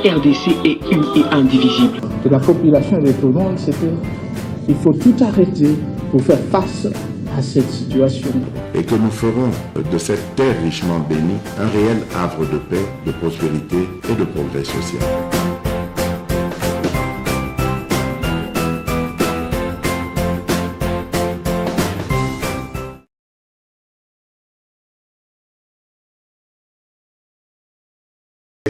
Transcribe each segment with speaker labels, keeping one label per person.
Speaker 1: RDC est une et indivisible.
Speaker 2: Et la population est répondante, c'est qu'il faut tout arrêter pour faire face à cette situation.
Speaker 3: Et que nous ferons de cette terre richement bénie un réel havre de paix, de prospérité et de progrès social.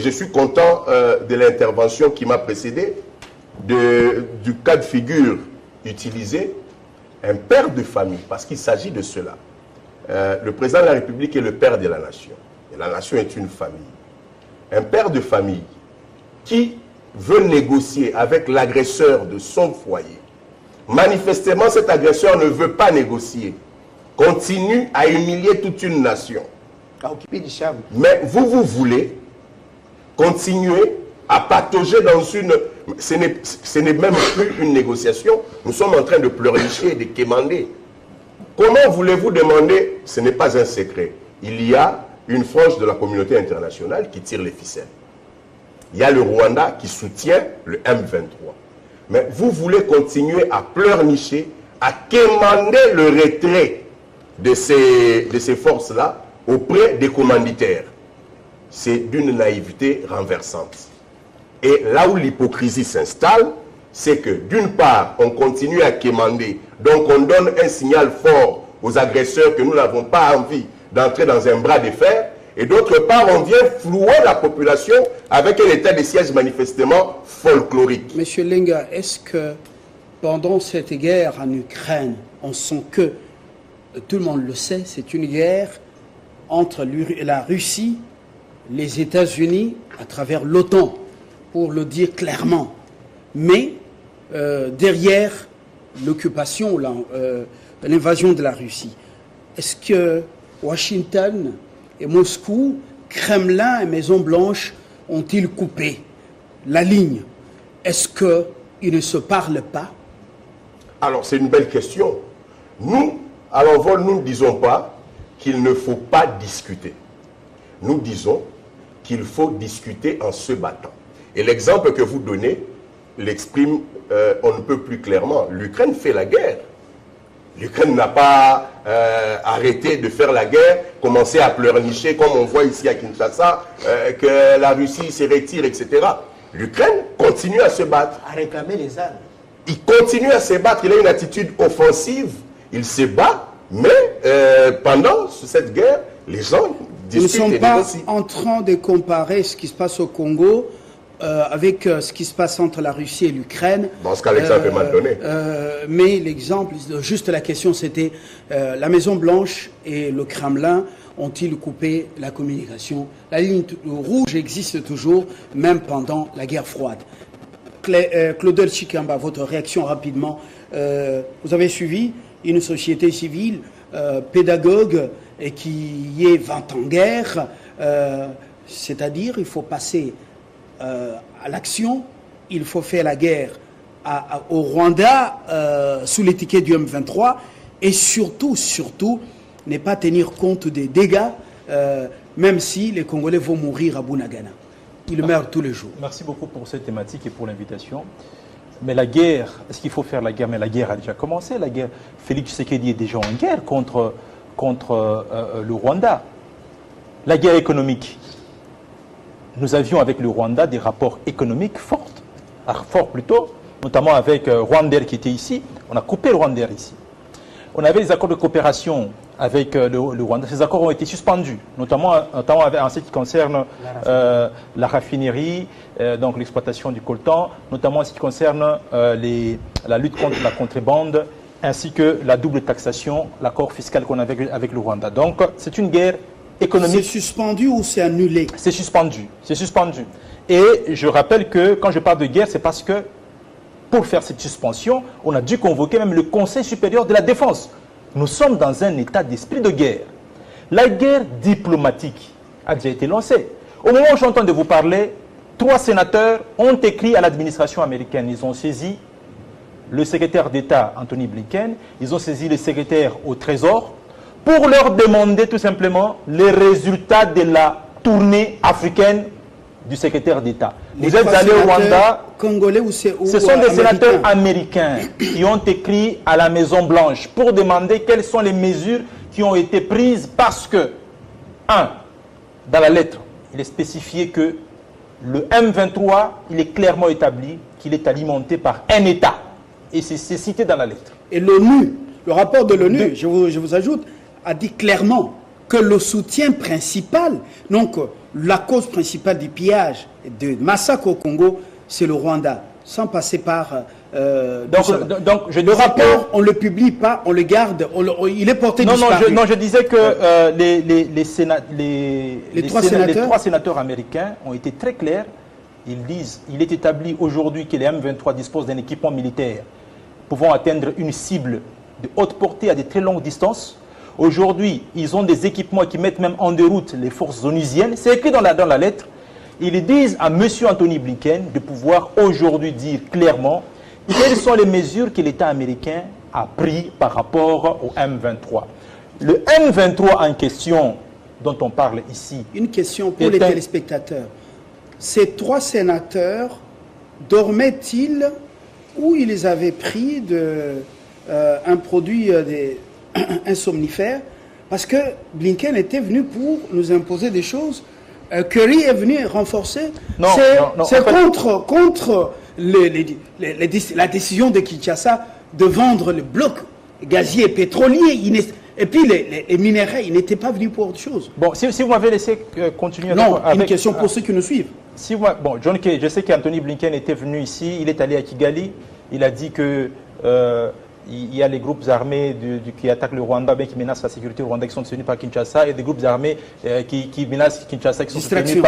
Speaker 4: Je suis content de l'intervention qui m'a précédé, du cas de figure utilisé, un père de famille, parce qu'il s'agit de cela. Le président de la République est le père de la nation, et la nation est une famille. Un père de famille qui veut négocier avec l'agresseur de son foyer. Manifestement, cet agresseur ne veut pas négocier, continue à humilier toute une nation. Mais vous voulez continuer à patauger dans une... Ce n'est même plus une négociation. Nous sommes en train de pleurnicher et de quémander. Comment voulez-vous demander? Ce n'est pas un secret. Il y a une frange de la communauté internationale qui tire les ficelles. Il y a le Rwanda qui soutient le M23. Mais vous voulez continuer à pleurnicher, à quémander le retrait de ces forces-là auprès des commanditaires. C'est d'une naïveté renversante. Et là où l'hypocrisie s'installe, c'est que d'une part, on continue à quémander, donc on donne un signal fort aux agresseurs que nous n'avons pas envie d'entrer dans un bras de fer, et d'autre part, on vient flouer la population avec un état de siège manifestement folklorique.
Speaker 5: Monsieur Lenga, est-ce que pendant cette guerre en Ukraine, on sent que, tout le monde le sait, c'est une guerre entre la Russie, les États-Unis, à travers l'OTAN, pour le dire clairement. Mais derrière l'occupation, l'invasion de la Russie, est-ce que Washington et Moscou, Kremlin et Maison-Blanche ont-ils coupé la ligne? Est-ce qu'ils ne se parlent pas?
Speaker 4: Alors, c'est une belle question. Nous, à l'envol, nous ne disons pas qu'il ne faut pas discuter. Nous disons qu'il faut discuter en se battant. Et l'exemple que vous donnez l'exprime on ne peut plus clairement. L'Ukraine fait la guerre. L'Ukraine n'a pas arrêté de faire la guerre, commencé à pleurnicher, comme on voit ici à Kinshasa, que la Russie se retire, etc. L'Ukraine continue à se battre.
Speaker 6: À réclamer les armes.
Speaker 4: Il continue à se battre, il a une attitude offensive, il se bat, mais pendant cette guerre, les gens discutent.
Speaker 5: Nous ne sommes pas en train de comparer ce qui se passe au Congo avec ce qui se passe entre la Russie et l'Ukraine.
Speaker 4: Dans ce cas, l'exemple est mal donné.
Speaker 5: Mais l'exemple, juste la question, c'était la Maison-Blanche et le Kremlin ont-ils coupé la communication? La ligne rouge existe toujours, même pendant la guerre froide. Claudel Chikamba, votre réaction rapidement. Vous avez suivi une société civile pédagogue et qui est 20 ans en guerre, c'est-à-dire il faut passer à l'action, il faut faire la guerre au Rwanda sous l'étiquette du M23 et surtout ne pas tenir compte des dégâts, même si les Congolais vont mourir à Bunagana. Ils meurent tous les jours.
Speaker 7: Merci beaucoup pour cette thématique et pour l'invitation. Mais la guerre, est-ce qu'il faut faire la guerre? Mais la guerre a déjà commencé. La guerre, Félix Tshisekedi est déjà en guerre contre le Rwanda. La guerre économique. Nous avions avec le Rwanda des rapports économiques forts plutôt, notamment avec Rwandair qui était ici. On a coupé le Rwandair ici. On avait des accords de coopération avec le Rwanda. Ces accords ont été suspendus, notamment en ce qui concerne la raffinerie, donc l'exploitation du coltan, notamment en ce qui concerne la lutte contre la contrebande, ainsi que la double taxation, l'accord fiscal qu'on avait avec le Rwanda. Donc c'est une guerre économique.
Speaker 5: C'est suspendu ou c'est annulé?
Speaker 7: C'est suspendu. C'est suspendu. Et je rappelle que quand je parle de guerre, c'est parce que pour faire cette suspension, on a dû convoquer même le Conseil supérieur de la défense. Nous sommes dans un état d'esprit de guerre. La guerre diplomatique a déjà été lancée. Au moment où je suis en train de vous parler, 3 sénateurs ont écrit à l'administration américaine. Ils ont saisi le secrétaire d'État Anthony Blinken, ils ont saisi le secrétaire au Trésor pour leur demander tout simplement les résultats de la tournée africaine du secrétaire d'État.
Speaker 5: Les
Speaker 7: Vous êtes allé au Rwanda.
Speaker 5: Congolais ou
Speaker 7: Ce sont des sénateurs américains qui ont écrit à la Maison-Blanche pour demander quelles sont les mesures qui ont été prises parce que, dans la lettre, il est spécifié que le M23, il est clairement établi qu'il est alimenté par un État. Et c'est cité dans la lettre.
Speaker 5: Et l'ONU, le rapport de l'ONU, je vous ajoute, a dit clairement que le soutien principal, donc la cause principale du pillage, du massacre au Congo, c'est le Rwanda, sans passer par...
Speaker 7: donc je
Speaker 5: le rapport, on ne le publie pas, on le garde, il est porté disparu.
Speaker 7: Je disais que les trois sénateurs américains ont été très clairs. Ils disent il est établi aujourd'hui que les M23 disposent d'un équipement militaire pouvant atteindre une cible de haute portée à de très longues distances. Aujourd'hui, ils ont des équipements qui mettent même en déroute les forces onusiennes. C'est écrit dans la lettre. Ils disent à M. Anthony Blinken de pouvoir aujourd'hui dire clairement quelles sont les mesures que l'État américain a prises par rapport au M23. Le M23 en question dont on parle ici...
Speaker 5: Une question pour les téléspectateurs. Ces trois sénateurs dormaient-ils ou ils avaient pris un produit, un somnifère? Parce que Blinken était venu pour nous imposer des choses. Kerry est venu renforcer. C'est contre la décision de Kinshasa de vendre le bloc gazier et pétrolier. Et puis les minéraux, ils n'étaient pas venus pour autre chose.
Speaker 7: Bon, si vous m'avez laissé continuer...
Speaker 5: Non, une question pour ceux qui nous suivent.
Speaker 7: John Kay, je sais qu'Anthony Blinken était venu ici, il est allé à Kigali, il a dit que il y a les groupes armés qui attaquent le Rwanda, qui menacent la sécurité au Rwanda, qui sont soutenus par Kinshasa, et des groupes armés qui menacent Kinshasa, qui sont soutenus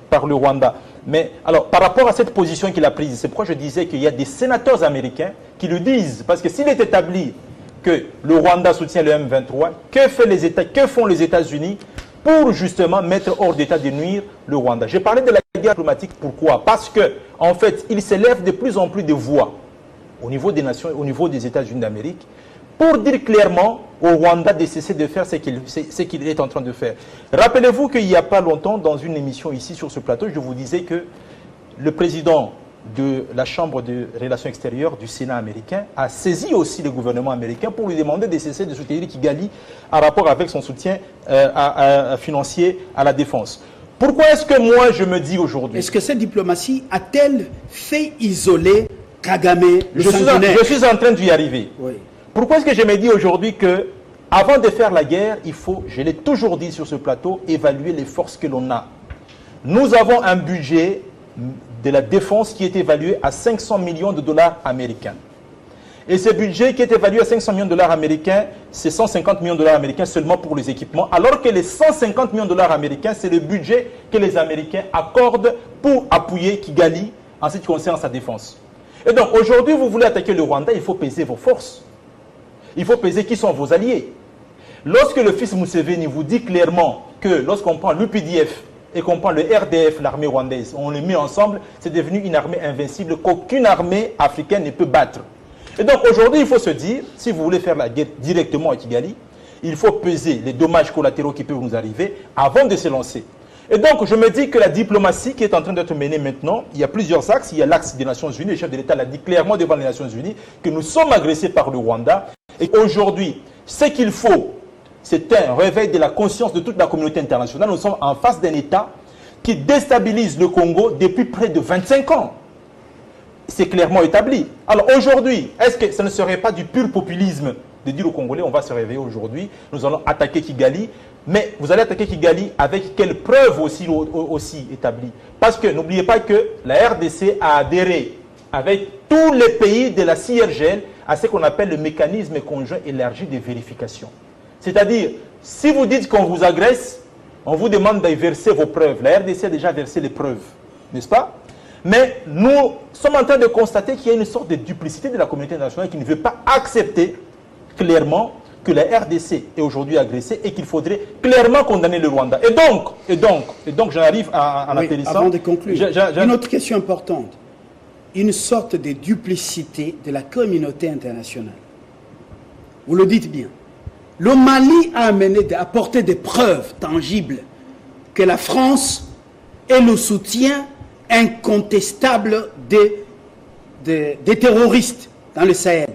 Speaker 7: par le Rwanda. Mais alors, par rapport à cette position qu'il a prise, c'est pourquoi je disais qu'il y a des sénateurs américains qui le disent, parce que s'il est établi que le Rwanda soutient le M23, que font les États-Unis pour justement mettre hors d'état de nuire le Rwanda? J'ai parlé de la guerre diplomatique, pourquoi? Parce que, en fait, il s'élève de plus en plus de voix au niveau des nations, au niveau des États-Unis d'Amérique, pour dire clairement au Rwanda de cesser de faire ce qu'il est en train de faire. Rappelez-vous qu'il n'y a pas longtemps, dans une émission ici sur ce plateau, je vous disais que le président de la Chambre de Relations Extérieures du Sénat américain a saisi aussi le gouvernement américain pour lui demander de cesser de soutenir Kigali en rapport avec son soutien financier à la défense. Pourquoi est-ce que moi je me dis aujourd'hui...
Speaker 5: Est-ce que cette diplomatie a-t-elle fait isoler Kagame, le sanguinaire?
Speaker 7: Je suis en train d'y arriver.
Speaker 5: Oui.
Speaker 7: Pourquoi est-ce que je me dis aujourd'hui que, avant de faire la guerre, il faut, je l'ai toujours dit sur ce plateau, évaluer les forces que l'on a. Nous avons un budget de la défense qui est évalué à 500 millions de dollars américains. Et ce budget qui est évalué à 500 millions de dollars américains, c'est 150 millions de dollars américains seulement pour les équipements, alors que les 150 millions de dollars américains, c'est le budget que les Américains accordent pour appuyer Kigali en ce qui concerne sa défense. Et donc aujourd'hui, vous voulez attaquer le Rwanda, il faut peser vos forces. Il faut peser qui sont vos alliés. Lorsque le fils Museveni vous dit clairement que lorsqu'on prend l'UPDF et qu'on prend le RDF, l'armée rwandaise, on les met ensemble, c'est devenu une armée invincible qu'aucune armée africaine ne peut battre. Et donc aujourd'hui, il faut se dire, si vous voulez faire la guerre directement à Kigali, il faut peser les dommages collatéraux qui peuvent nous arriver avant de se lancer. Et donc, je me dis que la diplomatie qui est en train d'être menée maintenant, il y a plusieurs axes. Il y a l'axe des Nations Unies. Le chef de l'État l'a dit clairement devant les Nations Unies que nous sommes agressés par le Rwanda. Et aujourd'hui, ce qu'il faut, c'est un réveil de la conscience de toute la communauté internationale. Nous sommes en face d'un État qui déstabilise le Congo depuis près de 25 ans. C'est clairement établi. Alors aujourd'hui, est-ce que ce ne serait pas du pur populisme de dire aux Congolais, on va se réveiller aujourd'hui, nous allons attaquer Kigali? Mais vous allez attaquer Kigali avec quelles preuves aussi établies? Parce que n'oubliez pas que la RDC a adhéré avec tous les pays de la CIRGL à ce qu'on appelle le mécanisme conjoint élargi de vérification. C'est-à-dire, si vous dites qu'on vous agresse, on vous demande de verser vos preuves. La RDC a déjà versé les preuves, n'est-ce pas? Mais nous sommes en train de constater qu'il y a une sorte de duplicité de la communauté internationale qui ne veut pas accepter clairement que la RDC est aujourd'hui agressée et qu'il faudrait clairement condamner le Rwanda. Et donc j'en arrive à atterrissant.
Speaker 5: Avant de conclure, une autre question importante. Une sorte de duplicité de la communauté internationale. Vous le dites bien. Le Mali a apporté des preuves tangibles que la France et le soutien incontestable des terroristes dans le Sahel.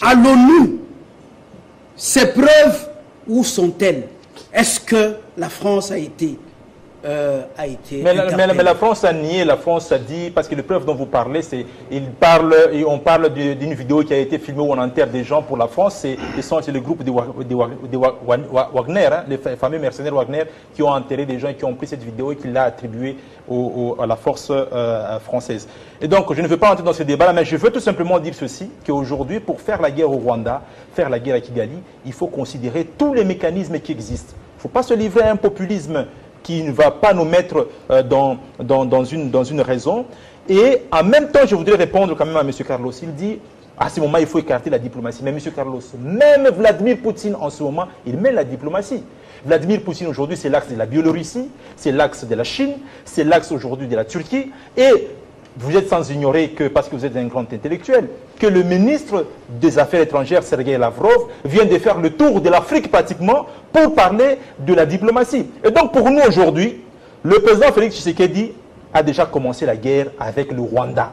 Speaker 5: À l'ONU, ces preuves, où sont-elles? Est-ce que la France a été
Speaker 7: mais la France a nié, la France a dit, parce que les preuves dont vous parlez, on parle d'une vidéo qui a été filmée où on enterre des gens pour la France, c'est le groupe de Wagner, hein, les fameux mercenaires Wagner, qui ont enterré des gens et qui ont pris cette vidéo et qui l'a attribuée à la force française. Et donc, je ne veux pas entrer dans ce débat-là, mais je veux tout simplement dire ceci, qu'aujourd'hui, pour faire la guerre au Rwanda, faire la guerre à Kigali, il faut considérer tous les mécanismes qui existent. Il ne faut pas se livrer à un populisme qui ne va pas nous mettre dans une raison. Et en même temps, je voudrais répondre quand même à M. Carlos. Il dit, à ce moment, il faut écarter la diplomatie. Mais M. Carlos, même Vladimir Poutine, en ce moment, il mène la diplomatie. Vladimir Poutine, aujourd'hui, c'est l'axe de la Biélorussie, c'est l'axe de la Chine, c'est l'axe aujourd'hui de la Turquie. Et vous êtes sans ignorer que, parce que vous êtes un grand intellectuel, que le ministre des Affaires étrangères, Sergei Lavrov, vient de faire le tour de l'Afrique pratiquement pour parler de la diplomatie. Et donc pour nous aujourd'hui, le président Félix Tshisekedi a déjà commencé la guerre avec le Rwanda.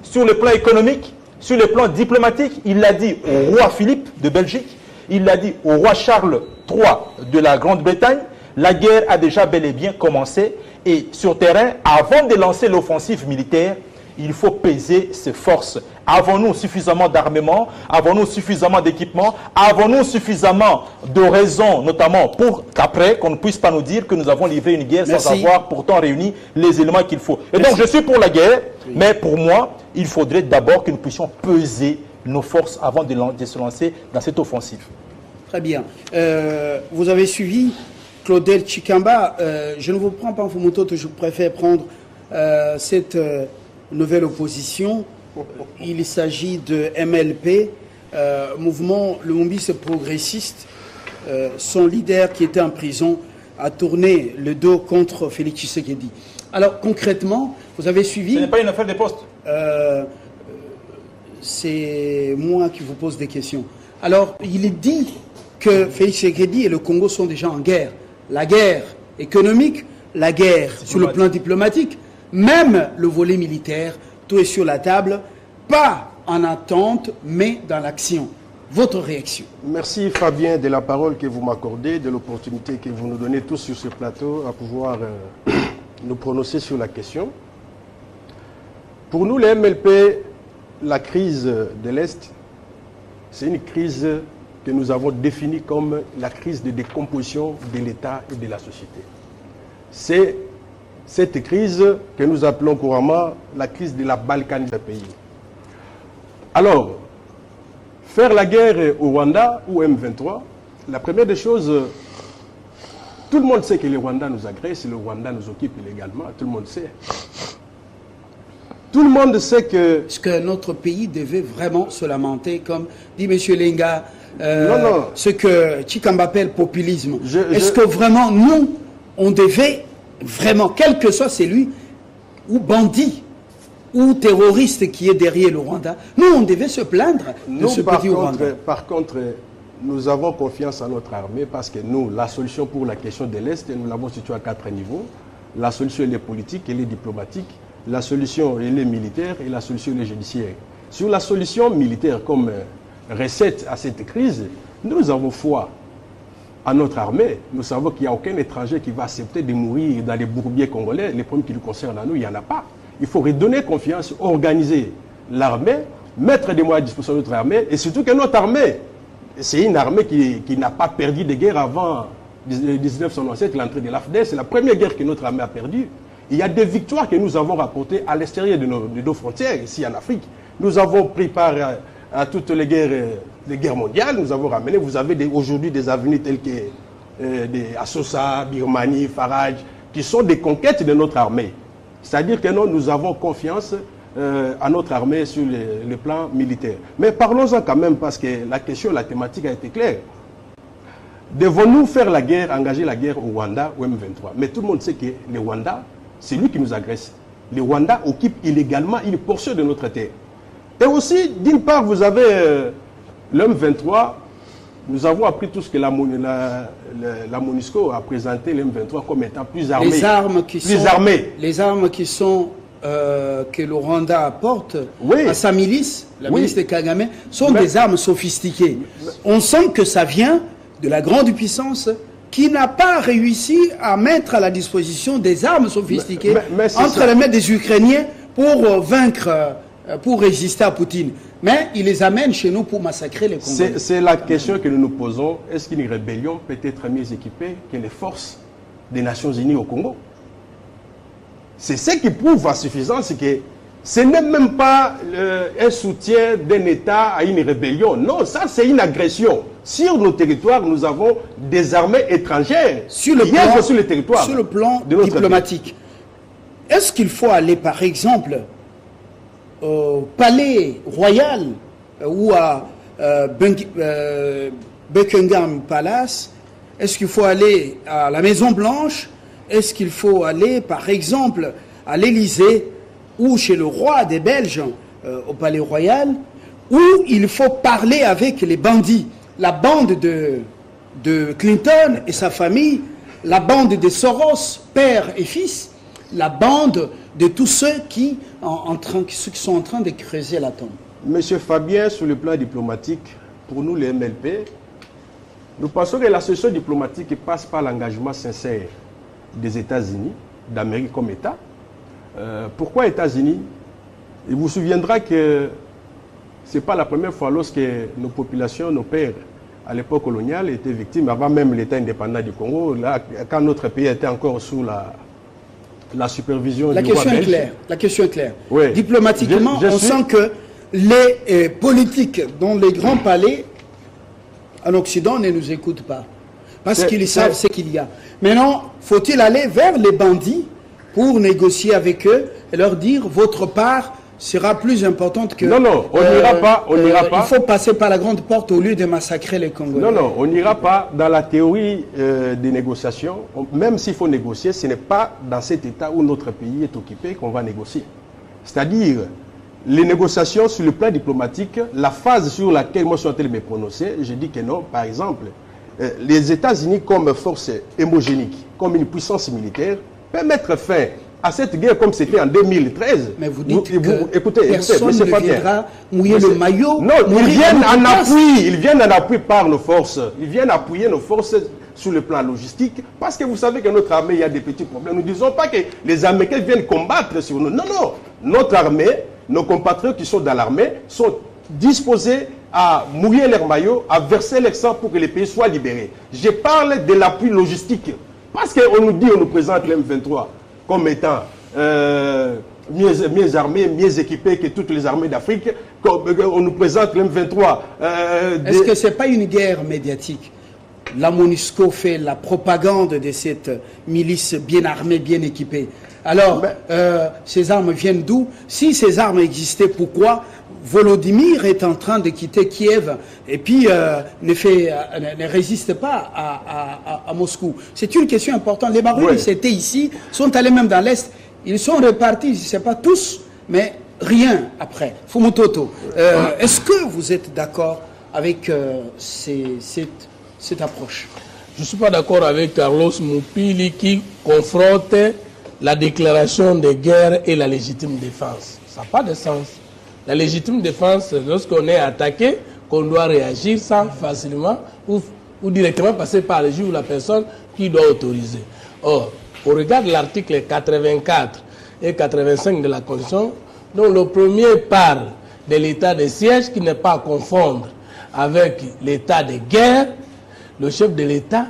Speaker 7: Sur le plan économique, sur le plan diplomatique, il l'a dit au roi Philippe de Belgique, il l'a dit au roi Charles III de la Grande-Bretagne, la guerre a déjà bel et bien commencé. Et sur terrain, avant de lancer l'offensive militaire, il faut peser ses forces. Avons-nous suffisamment d'armement? Avons-nous suffisamment d'équipement? Avons-nous suffisamment de raisons, notamment pour qu'après, qu'on ne puisse pas nous dire que nous avons livré une guerre sans avoir pourtant réuni les éléments qu'il faut? Et donc, je suis pour la guerre, mais pour moi, il faudrait d'abord que nous puissions peser nos forces avant de se lancer dans cette offensive.
Speaker 5: Très bien. Vous avez suivi Claudel Chikamba. Je ne vous prends pas en photo, je préfère prendre cette nouvelle opposition. Il s'agit de MLP, mouvement Lumumbis progressiste. Son leader qui était en prison a tourné le dos contre Félix Tshisekedi. Alors concrètement, vous avez suivi...
Speaker 7: Ce n'est pas une affaire de poste.
Speaker 5: C'est moi qui vous pose des questions. Alors, il est dit que Félix Tshisekedi et le Congo sont déjà en guerre. La guerre économique, la guerre sur le plan diplomatique, même le volet militaire, tout est sur la table, pas en attente, mais dans l'action. Votre réaction?
Speaker 6: Merci Fabien de la parole que vous m'accordez, de l'opportunité que vous nous donnez tous sur ce plateau à pouvoir nous prononcer sur la question. Pour nous, les MLP, la crise de l'Est, c'est une crise que nous avons définie comme la crise de décomposition de l'État et de la société. C'est cette crise que nous appelons couramment la crise de la balkanisation du pays. Alors, faire la guerre au Rwanda ou M23, la première des choses, tout le monde sait que le Rwanda nous agresse, le Rwanda nous occupe illégalement, tout le monde sait. Tout le monde sait que...
Speaker 5: Est-ce que notre pays devait vraiment se lamenter, comme dit M. Lenga, ce que Chikamba appelle populisme? Est-ce que vraiment, nous, on devait vraiment, quel que soit celui, ou bandit, ou terroriste qui est derrière le Rwanda, nous, on devait se plaindre de ce petit Rwanda.
Speaker 6: Par contre, nous avons confiance en notre armée parce que nous, la solution pour la question de l'Est, nous l'avons située à 4 niveaux. La solution, elle est politique, elle est diplomatique. La solution, elle est militaire et la solution, elle est judiciaire. Sur la solution militaire, comme recette à cette crise, nous avons foi à notre armée. Nous savons qu'il n'y a aucun étranger qui va accepter de mourir dans les bourbiers congolais. Les problèmes qui nous concernent à nous, il n'y en a pas. Il faut redonner confiance, organiser l'armée, mettre des moyens à disposition de notre armée, et surtout que notre armée, c'est une armée qui n'a pas perdu de guerre avant 1997, l'entrée de l'AFDEL. C'est la première guerre que notre armée a perdue. Il y a des victoires que nous avons rapportées à l'extérieur de nos frontières, ici en Afrique. Nous avons pris part à toutes les guerres mondiales. Nous avons ramené, vous avez aujourd'hui des avenirs tels que Assosa, Birmanie, Farage, qui sont des conquêtes de notre armée. C'est-à-dire que nous avons confiance à notre armée sur le plan militaire. Mais parlons-en quand même, parce que la question, la thématique a été claire. Devons-nous faire la guerre, engager la guerre au Rwanda ou M23? Mais tout le monde sait que le Rwanda, c'est lui qui nous agresse. Le Rwanda occupe illégalement une portion de notre terre. Et aussi, d'une part, vous avez l'M23 Nous avons appris tout ce que la MONUSCO a présenté les M23 comme étant plus armés.
Speaker 5: Les armes qui
Speaker 6: plus
Speaker 5: sont,
Speaker 6: armés.
Speaker 5: Les armes qui sont que le Rwanda apporte à sa milice, la milice de Kagame, sont des armes sophistiquées. On sent que ça vient de la grande puissance qui n'a pas réussi à mettre à la disposition des armes sophistiquées entre les mains des Ukrainiens pour vaincre, pour résister à Poutine. Mais il les amène chez nous pour massacrer les Congolais.
Speaker 6: C'est la question que nous nous posons. Est-ce qu'une rébellion peut être mieux équipée que les forces des Nations Unies au Congo? C'est ce qui prouve à suffisance que ce n'est même pas un soutien d'un État à une rébellion. Non, ça c'est une agression. Sur nos territoires, nous avons des armées étrangères
Speaker 5: sur le plan diplomatique. Est-ce qu'il faut aller par exemple au palais royal ou à Buckingham Palace? Est-ce qu'il faut aller à la Maison Blanche? Est-ce qu'il faut aller par exemple à l'Élysée ou chez le roi des Belges au palais royal, où il faut parler avec les bandits, la bande de Clinton et sa famille, la bande de Soros, père et fils, la bande de tous ceux qui sont en train de creuser la tombe?
Speaker 6: Monsieur Fabien, sur le plan diplomatique, pour nous les MLP, nous pensons que la solution diplomatique passe par l'engagement sincère des États-Unis, d'Amérique comme État. Pourquoi États-Unis? Il vous souviendra que ce n'est pas la première fois lorsque nos populations, nos pères, à l'époque coloniale, étaient victimes, avant même l'État indépendant du Congo, là, quand notre pays était encore sous la supervision du roi belge.
Speaker 5: La question est claire.
Speaker 6: Oui.
Speaker 5: Diplomatiquement, on sent que les politiques dans les grands palais en Occident ne nous écoutent pas. Parce qu'ils savent ce qu'il y a. Maintenant, faut-il aller vers les bandits pour négocier avec eux et leur dire votre part sera plus importante que...
Speaker 6: Non, non, on n'ira pas. On n'ira pas.
Speaker 5: Il faut passer par la grande porte au lieu de massacrer les Congolais.
Speaker 6: Non, non, on n'ira pas dans la théorie des négociations. Même s'il faut négocier, ce n'est pas dans cet état où notre pays est occupé qu'on va négocier. C'est-à-dire, les négociations sur le plan diplomatique, la phase sur laquelle moi je suis en train de me prononcer, je dis que non. Par exemple, les États-Unis comme force hémogénique, comme une puissance militaire, peuvent mettre fin à cette guerre comme c'était en 2013.
Speaker 5: Mais vous dites que
Speaker 6: écoutez,
Speaker 5: personne ne viendra mouiller le maillot.
Speaker 6: Non, ils viennent en appui par nos forces. Ils viennent appuyer nos forces sur le plan logistique, parce que vous savez que notre armée, il y a des petits problèmes. Nous ne disons pas que les Américains viennent combattre sur nous. Non, non. Notre armée, nos compatriotes qui sont dans l'armée, sont disposés à mouiller leur maillot, à verser leur sang pour que les pays soient libérés. Je parle de l'appui logistique. Parce qu'on nous dit, on nous présente l'M23 comme étant mieux armés, mieux équipés que toutes les armées d'Afrique. On nous présente l'M23.
Speaker 5: Est-ce que ce n'est pas une guerre médiatique? La MONUSCO fait la propagande de cette milice bien armée, bien équipée. Alors, ces armes viennent d'où? Si ces armes existaient, pourquoi Volodymyr est en train de quitter Kiev et puis ne résiste pas à Moscou? C'est une question importante. Les Marocains, ils étaient ici, sont allés même dans l'Est, ils sont repartis, je ne sais pas tous, mais rien après. Fumutoto, est-ce que vous êtes d'accord avec cette approche?
Speaker 8: Je ne suis pas d'accord avec Carlos Moupili qui confronte la déclaration de guerre et la légitime défense. Ça n'a pas de sens. La légitime défense, c'est lorsqu'on est attaqué, qu'on doit réagir sans facilement ou directement passer par le juge ou la personne qui doit autoriser. Or, on regarde l'article 84 et 85 de la Constitution, dont le premier parle de l'état de siège qui n'est pas à confondre avec l'état de guerre. Le chef de l'État,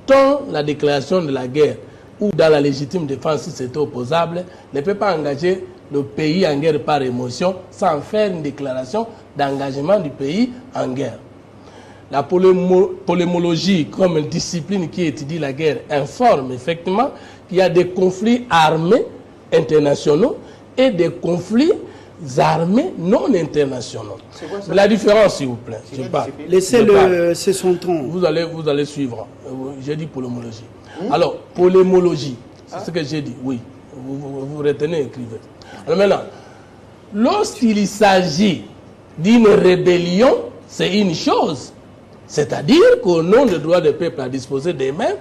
Speaker 8: dans la déclaration de la guerre ou dans la légitime défense, si c'est opposable, ne peut pas engager le pays en guerre par émotion sans faire une déclaration d'engagement du pays en guerre. La polémologie, comme une discipline qui étudie la guerre, informe effectivement qu'il y a des conflits armés internationaux et des conflits armés non internationaux. La différence, s'il vous plaît.
Speaker 5: Laissez-le, c'est son ton.
Speaker 8: Vous allez suivre. J'ai dit polémologie. Alors, polémologie, c'est ce que j'ai dit, oui. Vous retenez, écrivez. Alors maintenant, lorsqu'il s'agit d'une rébellion, c'est une chose. C'est-à-dire qu'au nom du droit des peuples à disposer d'eux-mêmes,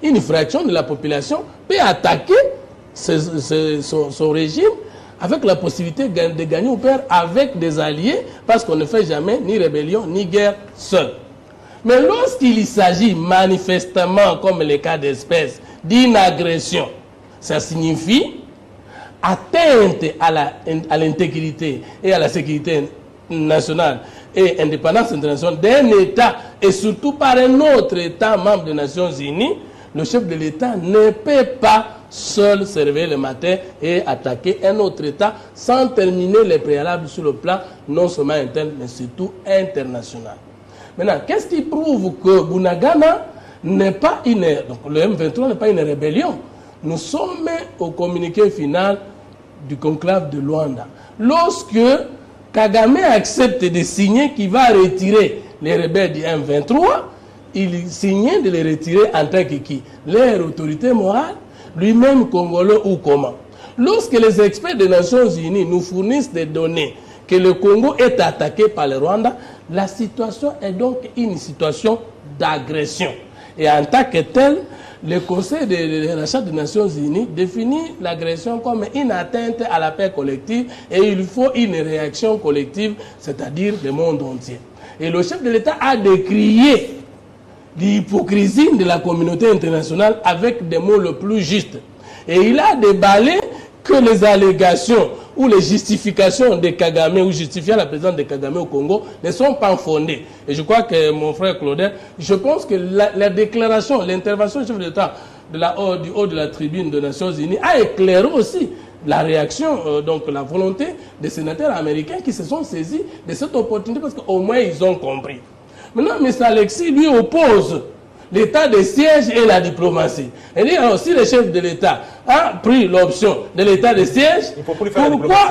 Speaker 8: une fraction de la population peut attaquer son régime avec la possibilité de gagner ou perdre avec des alliés, parce qu'on ne fait jamais ni rébellion ni guerre seul. Mais lorsqu'il s'agit manifestement, comme le cas d'espèce, d'une agression, ça signifie atteinte à l'intégrité et à la sécurité nationale et indépendance internationale d'un État, et surtout par un autre État membre des Nations Unies, le chef de l'État ne peut pas seul se réveiller le matin et attaquer un autre État sans terminer les préalables sur le plan non seulement interne, mais surtout international. Maintenant, qu'est-ce qui prouve que Bunagana n'est pas une... Donc le M23 n'est pas une rébellion. Nous sommes au communiqué final du conclave de Luanda. Lorsque Kagame accepte de signer qu'il va retirer les rebelles du M23, il signait de les retirer en tant que qui? Leur autorité morale, lui-même congolais ou comment? Lorsque les experts des Nations Unies nous fournissent des données que le Congo est attaqué par le Rwanda, la situation est donc une situation d'agression. Et en tant que tel, le Conseil de l'achat des Nations Unies définit l'agression comme une atteinte à la paix collective, et il faut une réaction collective, c'est-à-dire du monde entier. Et le chef de l'État a décrié l'hypocrisie de la communauté internationale avec des mots le plus justes. Et il a déballé que les allégations ou les justifications de Kagame, ou justifiant la présence de Kagame au Congo, ne sont pas fondées. Et je crois que mon frère Claudel, je pense que la déclaration, l'intervention du chef de l'État du haut de la tribune des Nations Unies a éclairé aussi la réaction, donc la volonté des sénateurs américains qui se sont saisis de cette opportunité, parce qu'au moins ils ont compris. Maintenant, M. Alexis lui oppose l'état de siège et la diplomatie. Il dit alors, si le chef de l'État a pris l'option de l'état de siège, pourquoi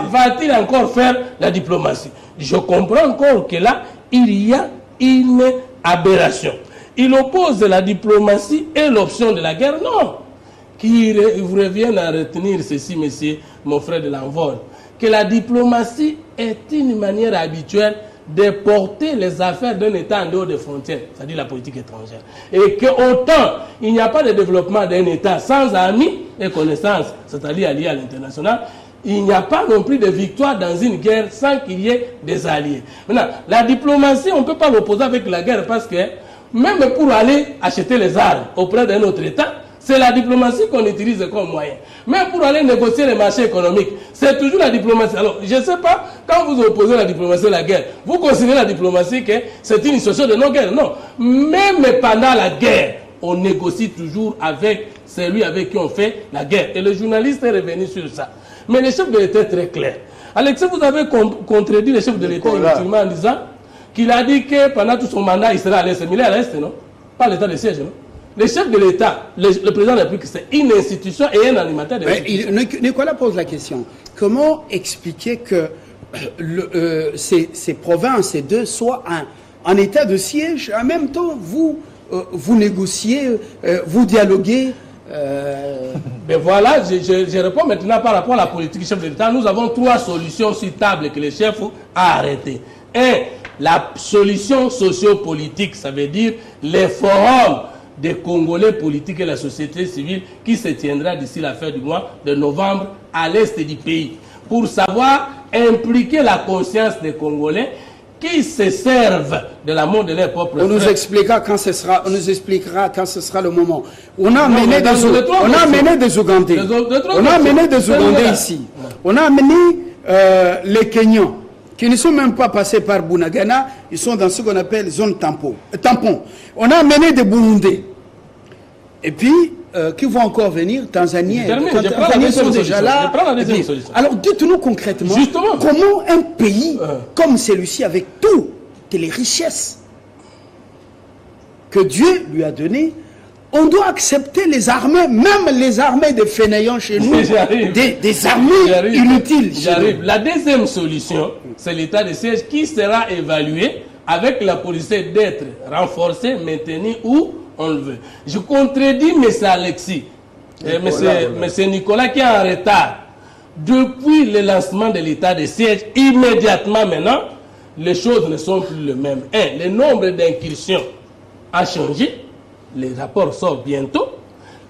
Speaker 8: va-t-il encore faire la diplomatie? Je comprends encore que là, il y a une aberration. Il oppose la diplomatie et l'option de la guerre. Non. Qu'il vous revienne à retenir ceci, monsieur, mon frère de l'Envol, que la diplomatie est une manière habituelle de porter les affaires d'un État en dehors des frontières, c'est-à-dire la politique étrangère. Et qu'autant il n'y a pas de développement d'un État sans amis et connaissances, c'est-à-dire alliés à l'international, il n'y a pas non plus de victoire dans une guerre sans qu'il y ait des alliés. Maintenant, la diplomatie, on ne peut pas l'opposer avec la guerre, parce que même pour aller acheter les armes auprès d'un autre État, c'est la diplomatie qu'on utilise comme moyen. Même pour aller négocier les marchés économiques, c'est toujours la diplomatie. Alors, je ne sais pas, quand vous opposez la diplomatie à la guerre, vous considérez la diplomatie que c'est une situation de non-guerre. Non. Même pendant la guerre, on négocie toujours avec celui avec qui on fait la guerre. Et le journaliste est revenu sur ça. Mais le chef de l'État est très clair. Alexis, vous avez contredit le chef de l'État inutilement en disant qu'il a dit que pendant tout son mandat, il sera à l'Est. Mais il est à l'Est, non? Pas l'état de siège, non? Le chef de l'État, le président de la République, c'est une institution et un animateur de l'institution.
Speaker 5: Nicolas pose la question. Comment expliquer que ces provinces, ces deux, soient en état de siège? En même temps, vous négociez, vous dialoguez.
Speaker 8: Mais voilà, je réponds maintenant par rapport à la politique du chef de l'État. Nous avons 3 solutions sur table que le chef a arrêtées. La solution sociopolitique, ça veut dire les forums des Congolais politiques et la société civile qui se tiendra d'ici la fin du mois de novembre à l'est du pays, pour savoir impliquer la conscience des Congolais qui se servent de l'amour de leur propre.
Speaker 5: On nous expliquera quand ce sera, le moment. On a amené des Ougandais. On a amené des Ougandais ici. On a amené les Kenyans, qui ne sont même pas passés par Bunagana, ils sont dans ce qu'on appelle zone tampon. On a amené des Burundais. Et puis, qui vont encore venir, Tanzaniens. Tanzaniens sont déjà là. Alors, dites-nous concrètement, comment un pays comme celui-ci, avec toutes les richesses que Dieu lui a données, on doit accepter les armées, même les armées de fainéants chez nous, des armées inutiles.
Speaker 8: J'arrive. La deuxième solution, c'est l'état de siège qui sera évalué avec la police d'être renforcée, maintenue où on le veut. Je contredis M. Alexis, M. Nicolas qui est en retard. Depuis le lancement de l'état de siège, immédiatement maintenant, les choses ne sont plus les mêmes. Le nombre d'incursions a changé. Les rapports sortent bientôt.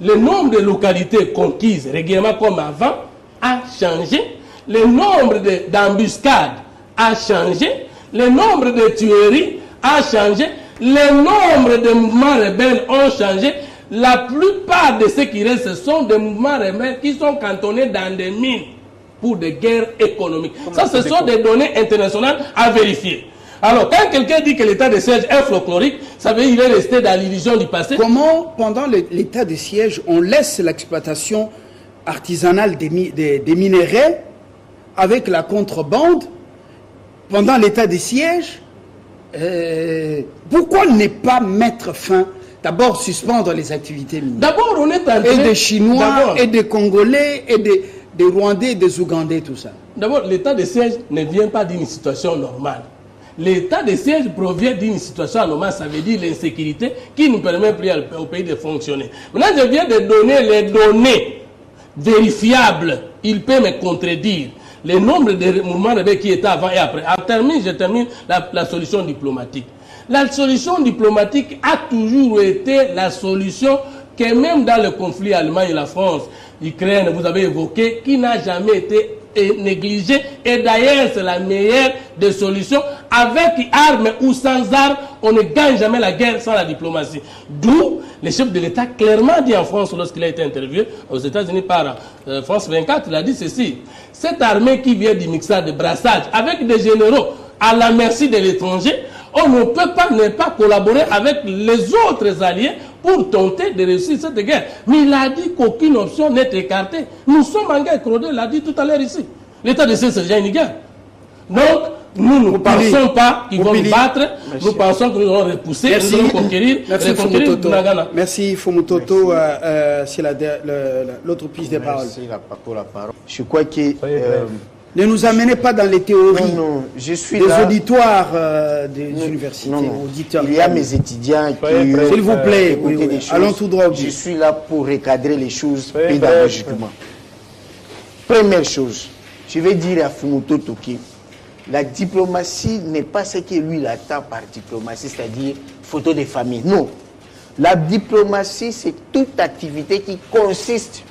Speaker 8: Le nombre de localités conquises régulièrement comme avant a changé. Le nombre d'embuscades a changé. Le nombre de tueries a changé. Le nombre de mouvements rebelles ont changé. La plupart de ceux qui restent sont des mouvements rebelles qui sont cantonnés dans des mines pour des guerres économiques. Ça, ce sont des données internationales à vérifier. Alors, quand quelqu'un dit que l'état de siège est folklorique, ça veut dire qu'il est resté dans l'illusion du passé.
Speaker 5: Comment, pendant l'état de siège, on laisse l'exploitation artisanale des minéraux avec la contrebande pendant l'état de siège? Pourquoi ne pas mettre fin, d'abord suspendre les activités minières?
Speaker 8: D'abord, on est en train...
Speaker 5: Et des Chinois, et des Congolais, et des Rwandais, des Ougandais, tout ça.
Speaker 8: D'abord, l'état de siège ne vient pas d'une situation normale. L'état de siège provient d'une situation anormale, ça veut dire l'insécurité qui ne permet plus au pays de fonctionner. Maintenant, je viens de donner les données vérifiables. Il peut me contredire. Le nombre de mouvements rebelles qui étaient avant et après. Je termine la solution diplomatique. La solution diplomatique a toujours été la solution que même dans le conflit Allemagne et la France, l'Ukraine, vous avez évoqué, qui n'a jamais été négligée. Et d'ailleurs, c'est la meilleure des solutions. Avec armes ou sans armes, on ne gagne jamais la guerre sans la diplomatie. D'où le chef de l'État clairement dit en France, lorsqu'il a été interviewé aux États-Unis par France 24, il a dit ceci. Cette armée qui vient du mixage de brassage avec des généraux à la merci de l'étranger, on ne peut pas ne pas collaborer avec les autres alliés pour tenter de réussir cette guerre. Mais il a dit qu'aucune option n'est écartée. Nous sommes en guerre, Claude l'a dit tout à l'heure ici. L'état de siège, c'est déjà une guerre. Donc, nous ne pensons pas qu'ils vont nous battre. Merci. Nous pensons que nous allons repousser, nous allons conquérir.
Speaker 5: Merci, Fumutoto. Merci, Fumutoto. C'est l'autre piste de parole.
Speaker 9: Je crois que...
Speaker 5: ne nous amenez pas dans les théories
Speaker 9: je suis
Speaker 5: des
Speaker 9: là.
Speaker 5: Auditoires des universités. Auditeurs.
Speaker 9: Il y a mes étudiants qui...
Speaker 5: S'il vous plaît, allons tout droit.
Speaker 9: Je suis là pour recadrer les choses pédagogiquement. Première chose, je vais dire à Fumutoto que la diplomatie n'est pas ce que lui il attend par diplomatie, c'est-à-dire photo de famille. Non. La diplomatie, c'est toute activité qui consiste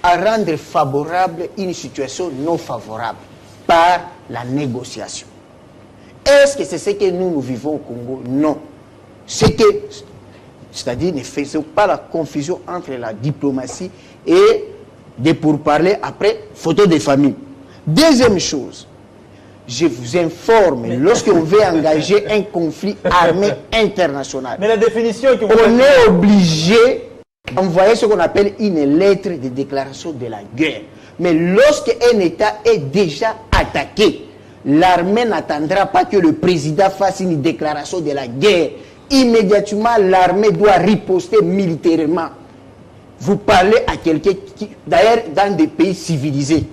Speaker 9: à rendre favorable une situation non favorable par la négociation. Est-ce que c'est ce que nous vivons au Congo? Non. C'est-à-dire, ne faisons pas la confusion entre la diplomatie et des pourparlers après photo de famille. Deuxième chose, je vous informe, lorsqu'on veut engager un conflit armé international,
Speaker 7: mais la définition que vous
Speaker 9: on est obligé d'envoyer ce qu'on appelle une lettre de déclaration de la guerre. Mais lorsqu'un État est déjà attaqué, l'armée n'attendra pas que le président fasse une déclaration de la guerre. Immédiatement, l'armée doit riposter militairement. Vous parlez à quelqu'un qui, d'ailleurs, dans des pays civilisés,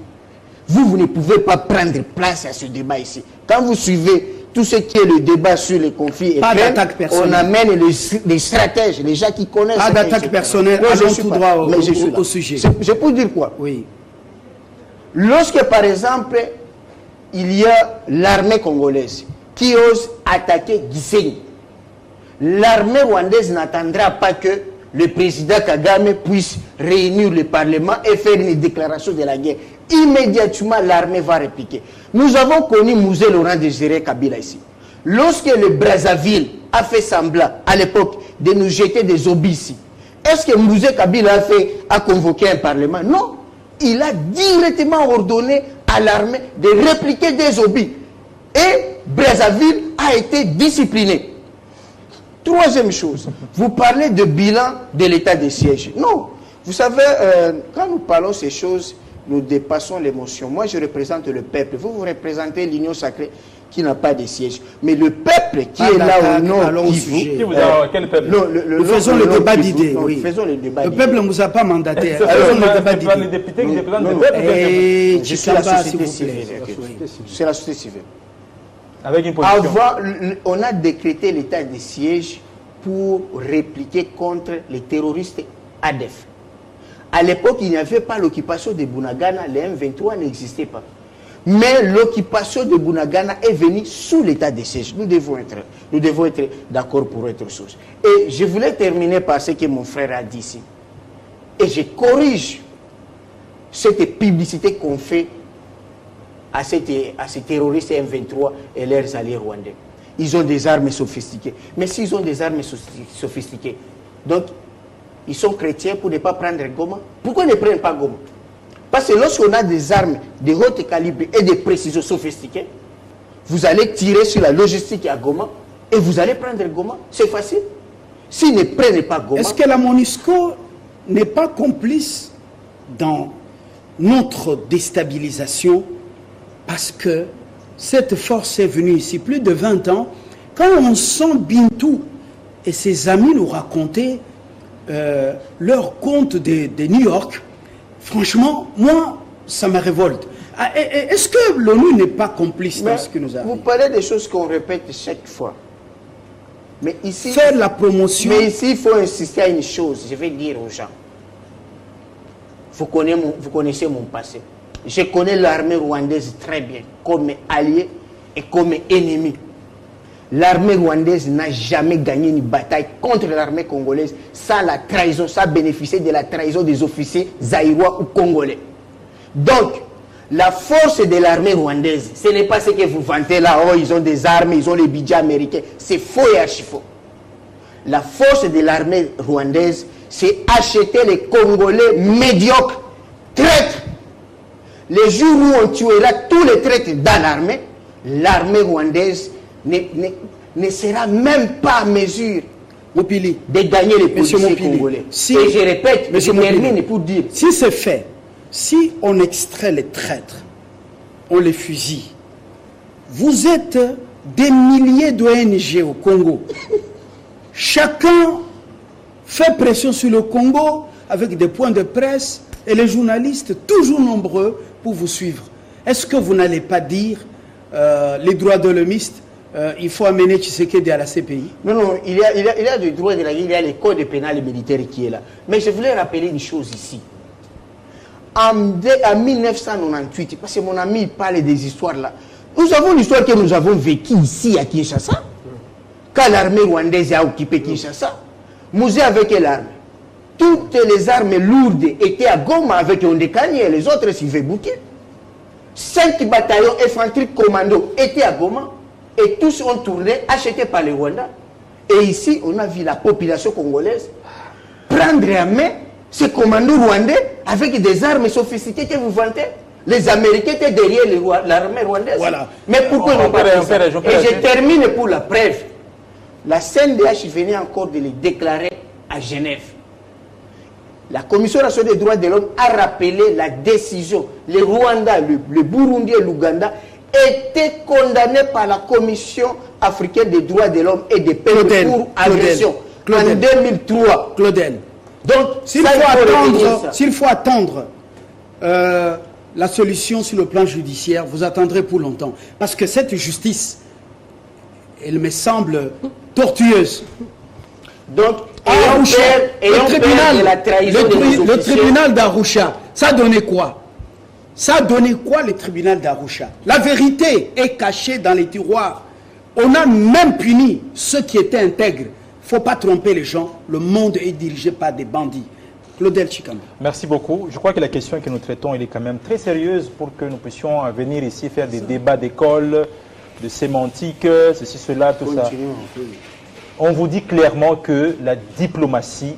Speaker 9: vous ne pouvez pas prendre place à ce débat ici. Quand vous suivez tout ce qui est le débat sur les conflits, on amène les stratèges, les gens qui connaissent.
Speaker 5: Pas d'attaque personnelle, allons tout droit au sujet.
Speaker 9: Je peux dire quoi?
Speaker 5: Oui.
Speaker 9: Lorsque, par exemple, il y a l'armée congolaise qui ose attaquer Gisenyi, l'armée rwandaise n'attendra pas que le président Kagame puisse réunir le Parlement et faire une déclaration de la guerre. Immédiatement, l'armée va répliquer. Nous avons connu Mouzé Laurent Désiré Kabila ici. Lorsque le Brazzaville a fait semblant, à l'époque, de nous jeter des obus ici, est-ce que Mouzé Kabila a convoqué un Parlement? Non. Il a directement ordonné à l'armée de répliquer des obus. Et Brazzaville a été discipliné. Troisième chose, vous parlez de bilan de l'état de siège. Non, vous savez, quand nous parlons de ces choses, nous dépassons l'émotion. Moi, je représente le peuple. Vous représentez l'Union sacrée qui n'a pas de siège. Mais le peuple qui est là au nord,
Speaker 7: quel peuple?
Speaker 5: Nous faisons le débat d'idées. Le peuple ne nous a pas mandaté.
Speaker 7: Faisons le débat d'idées. Les députés qui représentent le peuple.
Speaker 9: Je suis la société civile. C'est la société civile.
Speaker 7: Avec une position.
Speaker 9: Avant, on a décrété l'état de siège pour répliquer contre les terroristes ADF. À l'époque, il n'y avait pas l'occupation de Bunagana, les M23 n'existaient pas. Mais l'occupation de Bunagana est venue sous l'état de siège. Nous devons être d'accord pour autre chose. Et je voulais terminer par ce que mon frère a dit ici. Et je corrige cette publicité qu'on fait à ces terroristes M23 et leurs alliés rwandais. Ils ont des armes sophistiquées. Mais s'ils ont des armes sophistiquées, donc ils sont chrétiens pour ne pas prendre Goma. Pourquoi ils ne prennent pas Goma? Parce que lorsqu'on a des armes de haute calibre et de précision sophistiquées, vous allez tirer sur la logistique à Goma et vous allez prendre Goma. C'est facile. S'ils ne prennent pas Goma...
Speaker 5: Est-ce que la MONUSCO n'est pas complice dans notre déstabilisation? Parce que cette force est venue ici plus de 20 ans. Quand on sent Bintou et ses amis nous raconter leur compte de New York, franchement, moi, ça me révolte. Est-ce que l'ONU n'est pas complice dans ce que nous avons?
Speaker 9: Vous parlez des choses qu'on répète chaque fois. Mais ici,
Speaker 5: faire la promotion.
Speaker 9: Mais ici, il faut insister à une chose. Je vais dire aux gens. Vous connaissez mon passé. Je connais l'armée rwandaise très bien, comme allié et comme ennemi. L'armée rwandaise n'a jamais gagné une bataille contre l'armée congolaise sans la trahison, sans bénéficier de la trahison des officiers zaïrois ou congolais. Donc, la force de l'armée rwandaise, ce n'est pas ce que vous vantez là, oh, ils ont des armes, ils ont les budgets américains. C'est faux et archi faux. La force de l'armée rwandaise, c'est acheter les Congolais médiocres, traîtres. Les jours où on tuera tous les traîtres dans l'armée rwandaise ne sera même pas à mesure de gagner les policiers congolais.
Speaker 5: Si,
Speaker 9: et je répète, je termine pour dire...
Speaker 5: Si c'est fait, si on extrait les traîtres, on les fusille, vous êtes des milliers d'ONG au Congo. Chacun fait pression sur le Congo avec des points de presse et les journalistes toujours nombreux pour vous suivre. Est-ce que vous n'allez pas dire les droits de l'hommiste, il faut amener Tshisekedi à la CPI?
Speaker 9: Non, non, il y a des droits de la guerre, il y a les codes pénals et militaires qui est là. Mais je voulais rappeler une chose ici. En 1998, parce que mon ami parle des histoires là, nous avons l'histoire que nous avons vécue ici à Kinshasa. Quand l'armée rwandaise a occupé Kinshasa, Mouzé avec l'armée. Toutes les armes lourdes étaient à Goma avec Ondekani et les autres suivaient Bouké. 5 bataillons infanterie commando étaient à Goma et tous ont tourné, achetés par les Rwandais. Et ici, on a vu la population congolaise prendre en main ces commandos rwandais avec des armes sophistiquées que vous vantez. Les Américains étaient derrière l'armée rwandaise.
Speaker 5: Voilà.
Speaker 9: Mais pourquoi ils n'ont pas fait ça? Et je termine pour la preuve. La CNDH venait encore de les déclarer à Genève. La Commission nationale des droits de l'homme a rappelé la décision. Le Rwanda, le Burundi et l'Ouganda étaient condamnés par la Commission africaine des droits de l'homme et des peines pour agression en 2003.
Speaker 5: Claudel.
Speaker 9: Donc,
Speaker 5: s'il faut attendre la solution sur le plan judiciaire, vous attendrez pour longtemps. Parce que cette justice, elle me semble tortueuse.
Speaker 9: Donc,
Speaker 5: le tribunal d'Arusha, ça donnait quoi? Ça donnait quoi le tribunal d'Arusha? La vérité est cachée dans les tiroirs. On a même puni ceux qui étaient intègres. Il ne faut pas tromper les gens. Le monde est dirigé par des bandits. Claudel Chikamba.
Speaker 7: Merci beaucoup. Je crois que la question que nous traitons, elle est quand même très sérieuse pour que nous puissions venir ici faire des débats d'école, de sémantique, ceci, cela, tout ça. On vous dit clairement que la diplomatie,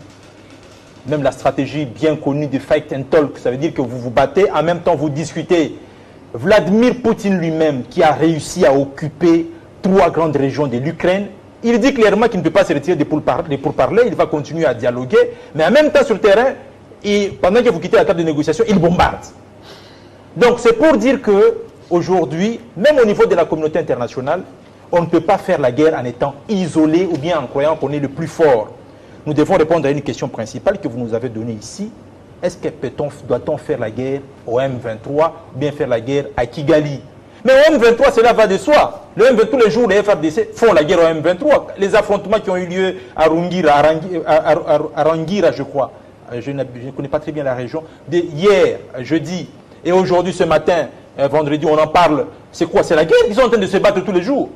Speaker 7: même la stratégie bien connue de fight and talk, ça veut dire que vous vous battez, en même temps vous discutez. Vladimir Poutine lui-même, qui a réussi à occuper 3 grandes régions de l'Ukraine, il dit clairement qu'il ne peut pas se retirer des pourparlers, il va continuer à dialoguer, mais en même temps sur le terrain, pendant que vous quittez la table de négociation, il bombarde. Donc c'est pour dire que aujourd'hui, même au niveau de la communauté internationale, on ne peut pas faire la guerre en étant isolé ou bien en croyant qu'on est le plus fort. Nous devons répondre à une question principale que vous nous avez donnée ici. Est-ce que doit-on faire la guerre au M23 ou bien faire la guerre à Kigali? Mais au M23, cela va de soi. Le M23, tous les jours, les FRDC font la guerre au M23. Les affrontements qui ont eu lieu à Rangira, je crois, je ne connais pas très bien la région, hier, jeudi, et aujourd'hui, ce matin, vendredi, on en parle. C'est quoi? C'est la guerre qu'ils sont en train de se battre tous les jours.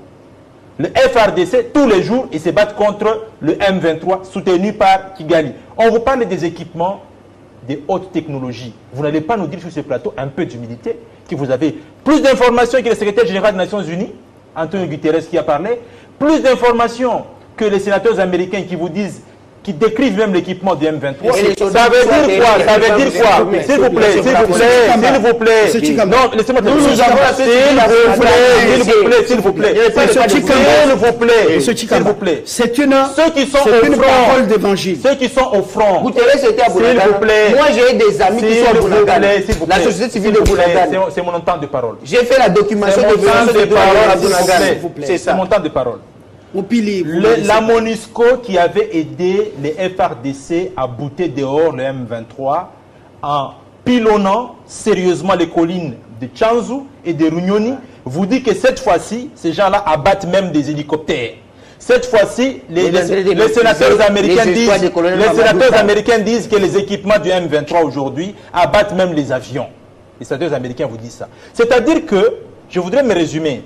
Speaker 7: Le FRDC, tous les jours, ils se battent contre le M23, soutenu par Kigali. On vous parle des équipements de haute technologie. Vous n'allez pas nous dire sur ce plateau un peu d'humilité, que vous avez plus d'informations que le secrétaire général des Nations Unies, Antonio Guterres qui a parlé, plus d'informations que les sénateurs américains qui vous disent, qui décrivent même l'équipement du M23. Ça veut dire quoi? Ça veut dire quoi? S'il vous plaît, s'il vous plaît, s'il vous plaît. Non, laissez-moi te dire. S'il vous plaît, s'il vous plaît.
Speaker 5: C'est une
Speaker 7: Ceux qui sont au
Speaker 5: parole
Speaker 7: front,
Speaker 5: d'évangile.
Speaker 7: ceux qui sont au front.
Speaker 9: Guterres était à Bounagana.
Speaker 7: S'il vous plaît.
Speaker 9: Moi, j'ai des amis qui sont à Bounagana. La
Speaker 7: La
Speaker 9: société civile de Bounagana.
Speaker 7: C'est mon temps de parole.
Speaker 9: J'ai fait la documentation de violence de parole à Bounagana.
Speaker 7: C'est ça. Mon temps de parole. La MONUSCO qui avait aidé les FRDC à bouter dehors le M23 en pilonnant sérieusement les collines de Tchanzu et de Runyoni, vous dit que cette fois-ci, ces gens-là abattent même des hélicoptères. Cette fois-ci, les sénateurs américains disent que les équipements du M23 aujourd'hui abattent même les avions. Les sénateurs américains vous disent ça. C'est-à-dire que, je voudrais me résumer,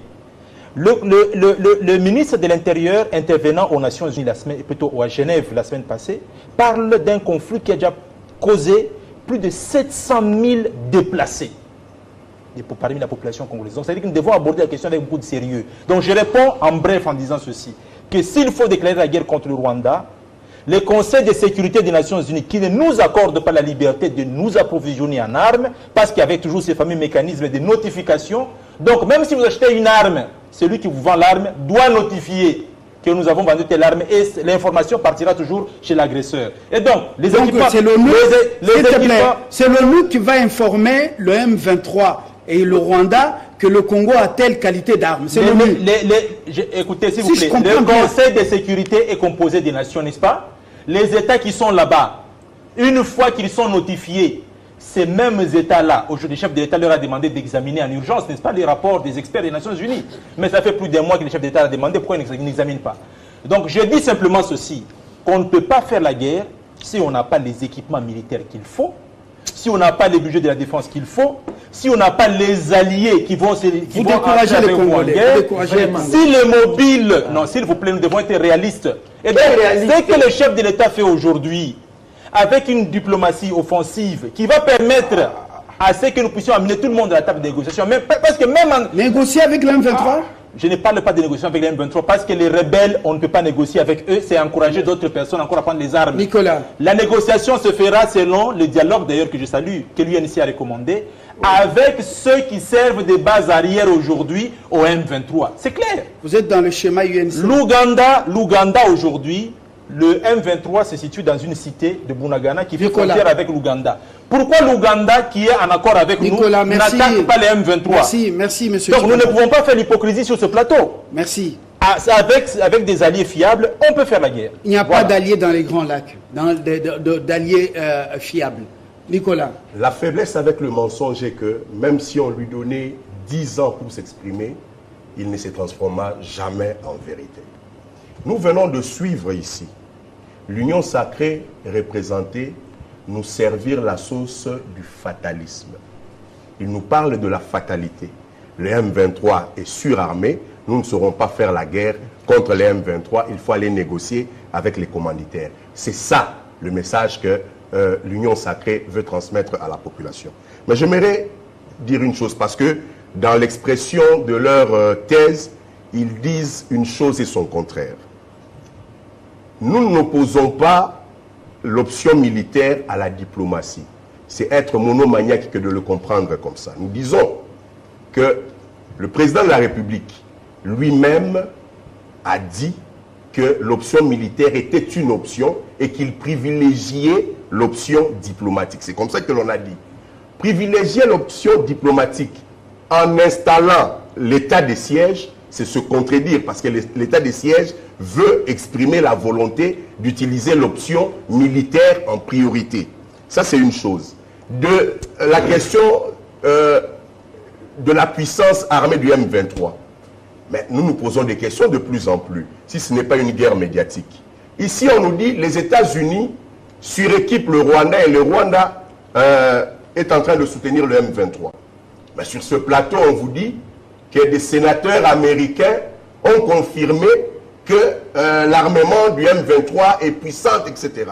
Speaker 7: le ministre de l'Intérieur intervenant aux Nations Unies, plutôt à Genève la semaine passée, parle d'un conflit qui a déjà causé plus de 700 000 déplacés parmi la population congolaise. Donc, ça veut dire que nous devons aborder la question avec beaucoup de sérieux. Donc, je réponds en bref en disant ceci, que s'il faut déclarer la guerre contre le Rwanda, le Conseil de sécurité des Nations Unies, qui ne nous accorde pas la liberté de nous approvisionner en armes, parce qu'il y avait toujours ces fameux mécanismes de notification. Donc, même si vous achetez une arme, celui qui vous vend l'arme doit notifier que nous avons vendu telle arme et l'information partira toujours chez l'agresseur. Et donc, les équipements...
Speaker 5: C'est l'ONU qui va informer le M23 et le Rwanda que le Congo a telle qualité d'armes. C'est l'ONU.
Speaker 7: Écoutez, s'il vous plaît, le Conseil de sécurité est composé des nations, n'est-ce pas? Les États qui sont là-bas, une fois qu'ils sont notifiés, ces mêmes États-là, aujourd'hui, le chef de l'État leur a demandé d'examiner en urgence, n'est-ce pas, les rapports des experts des Nations Unies. Mais ça fait plus d'un mois que le chef d'État a demandé, pourquoi ils n'examinent pas? Donc, je dis simplement ceci, qu'on ne peut pas faire la guerre si on n'a pas les équipements militaires qu'il faut, si on n'a pas les budgets de la défense qu'il faut, si on n'a pas les alliés qui vont
Speaker 5: décourager les Congolais.
Speaker 7: Si les mobiles... Non, s'il vous plaît, nous devons être réalistes. Et donc, ce que le chef de l'État fait aujourd'hui, avec une diplomatie offensive qui va permettre à ce que nous puissions amener tout le monde à la table de négociation. Parce que même
Speaker 5: négocier avec l'M23
Speaker 7: Je ne parle pas de négociation avec l'M23 parce que les rebelles, on ne peut pas négocier avec eux. C'est encourager d'autres personnes encore à prendre les armes.
Speaker 5: Nicolas.
Speaker 7: La négociation se fera selon le dialogue d'ailleurs que je salue, que l'UNC a recommandé, avec ceux qui servent de base arrière aujourd'hui au M23. C'est clair.
Speaker 5: Vous êtes dans le schéma UNC.
Speaker 7: L'Ouganda aujourd'hui, le M23 se situe dans une cité de Bunagana qui fait frontière avec l'Ouganda. Pourquoi l'Ouganda, qui est en accord avec
Speaker 5: Nicolas,
Speaker 7: nous, n'attaque pas les M23?
Speaker 5: Merci, monsieur.
Speaker 7: Donc nous ne pouvons pas faire l'hypocrisie sur ce plateau.
Speaker 5: Merci.
Speaker 7: Avec des alliés fiables, on peut faire la guerre.
Speaker 5: Il n'y a pas d'alliés dans les Grands Lacs, d'alliés fiables. Nicolas.
Speaker 4: La faiblesse avec le mensonge est que même si on lui donnait 10 ans pour s'exprimer, il ne se transforma jamais en vérité. Nous venons de suivre ici l'Union sacrée représentée nous servir la sauce du fatalisme. Il nous parle de la fatalité. Le M23 est surarmé, nous ne saurons pas faire la guerre contre les M23, il faut aller négocier avec les commanditaires. C'est ça le message que l'Union sacrée veut transmettre à la population. Mais j'aimerais dire une chose, parce que dans l'expression de leur thèse, ils disent une chose et son contraire. Nous n'opposons pas l'option militaire à la diplomatie. C'est être monomaniaque que de le comprendre comme ça. Nous disons que le président de la République lui-même a dit que l'option militaire était une option et qu'il privilégiait l'option diplomatique. C'est comme ça que l'on a dit. Privilégier l'option diplomatique en installant l'état de siège, c'est se contredire parce que l'état de siège veut exprimer la volonté d'utiliser l'option militaire en priorité. Ça, c'est une chose. De la question de la puissance armée du M23. Mais nous nous posons des questions de plus en plus, si ce n'est pas une guerre médiatique. Ici, on nous dit les États-Unis suréquipent le Rwanda et le Rwanda est en train de soutenir le M23. Mais sur ce plateau, on vous dit que des sénateurs américains ont confirmé que l'armement du M23 est puissant, etc.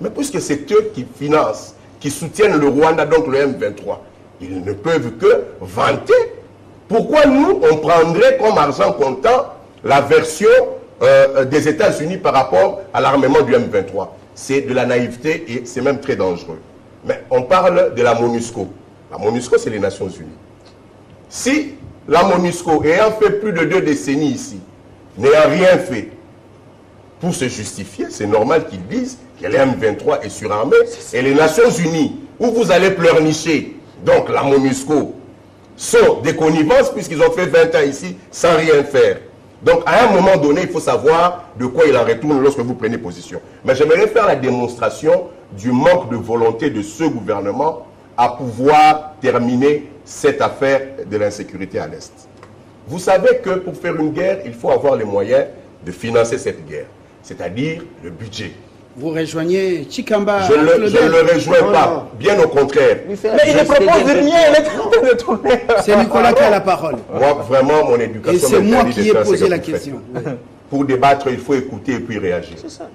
Speaker 4: Mais puisque c'est eux qui financent, qui soutiennent le Rwanda, donc le M23, ils ne peuvent que vanter. Pourquoi nous, on prendrait comme argent comptant la version des États-Unis par rapport à l'armement du M23? C'est de la naïveté et c'est même très dangereux. Mais on parle de la MONUSCO. La MONUSCO, c'est les Nations Unies. Si la MONUSCO, ayant fait plus de 2 décennies ici, n'ayant rien fait pour se justifier, c'est normal qu'ils disent que le M23 est surarmé. Et les Nations Unies, où vous allez pleurnicher, donc la MONUSCO, sont des connivences puisqu'ils ont fait 20 ans ici sans rien faire. Donc à un moment donné, il faut savoir de quoi il en retourne lorsque vous prenez position. Mais j'aimerais faire la démonstration du manque de volonté de ce gouvernement à pouvoir terminer cette affaire de l'insécurité à l'Est. Vous savez que pour faire une guerre, il faut avoir les moyens de financer cette guerre, c'est-à-dire le budget.
Speaker 5: Vous rejoignez Chikamba.
Speaker 4: Je ne le rejoins pas, bien au contraire.
Speaker 7: Mais il ne propose de rien, il est en train de tourner.
Speaker 5: C'est Nicolas qui a la parole.
Speaker 4: Moi, vraiment, mon éducation...
Speaker 5: Et c'est moi qui ai posé la question.
Speaker 4: Pour débattre, il faut écouter et puis réagir.
Speaker 9: C'est ça.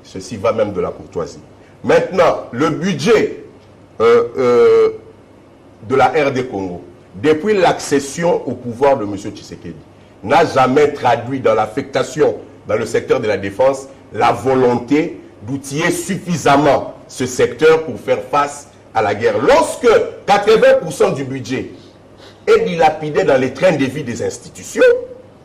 Speaker 4: Ceci va même de la courtoisie. Maintenant, le budget de la RD Congo, depuis l'accession au pouvoir de M. Tshisekedi, n'a jamais traduit dans l'affectation dans le secteur de la défense la volonté d'outiller suffisamment ce secteur pour faire face à la guerre. Lorsque 80% du budget est dilapidé dans les trains de vie des institutions,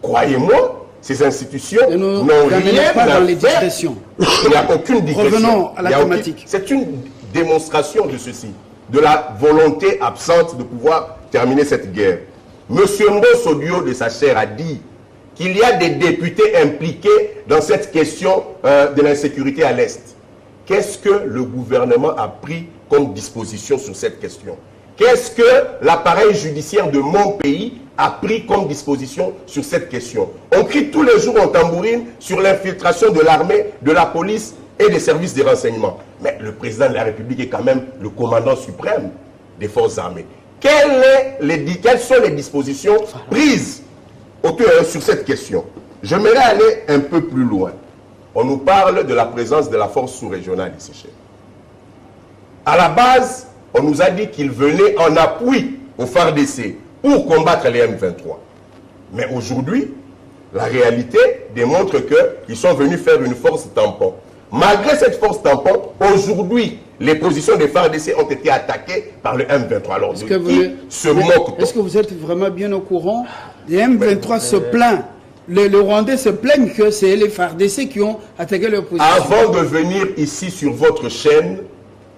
Speaker 4: croyez-moi, ces institutions n'ont rien
Speaker 5: pas
Speaker 4: à
Speaker 5: dans les
Speaker 4: faire.
Speaker 5: digressions.
Speaker 4: Il n'y a aucune digression.
Speaker 5: Revenons à la thématique.
Speaker 4: C'est une démonstration de ceci, de la volonté absente de pouvoir terminer cette guerre. Monsieur Mbosso Dio de sa chair a dit qu'il y a des députés impliqués dans cette question de l'insécurité à l'Est. Qu'est-ce que le gouvernement a pris comme disposition sur cette question? Qu'est-ce que l'appareil judiciaire de mon pays a pris comme disposition sur cette question? On crie tous les jours en tambourine sur l'infiltration de l'armée, de la police et des services de renseignement. Mais le président de la République est quand même le commandant suprême des forces armées. Quelles sont les dispositions prises sur cette question? J'aimerais aller un peu plus loin. On nous parle de la présence de la force sous-régionale ici chez nous. À la base, on nous a dit qu'ils venaient en appui au FARDC pour combattre les M23. Mais aujourd'hui, la réalité démontre qu'ils sont venus faire une force tampon. Malgré cette force tampon, aujourd'hui, les positions des FARDC ont été attaquées par le M23. Alors, est-ce
Speaker 5: que vous êtes vraiment bien au courant? Les M23 se plaignent. Les Rwandais se plaignent que c'est les FARDC qui ont attaqué leur position.
Speaker 4: Avant de venir ici sur votre chaîne,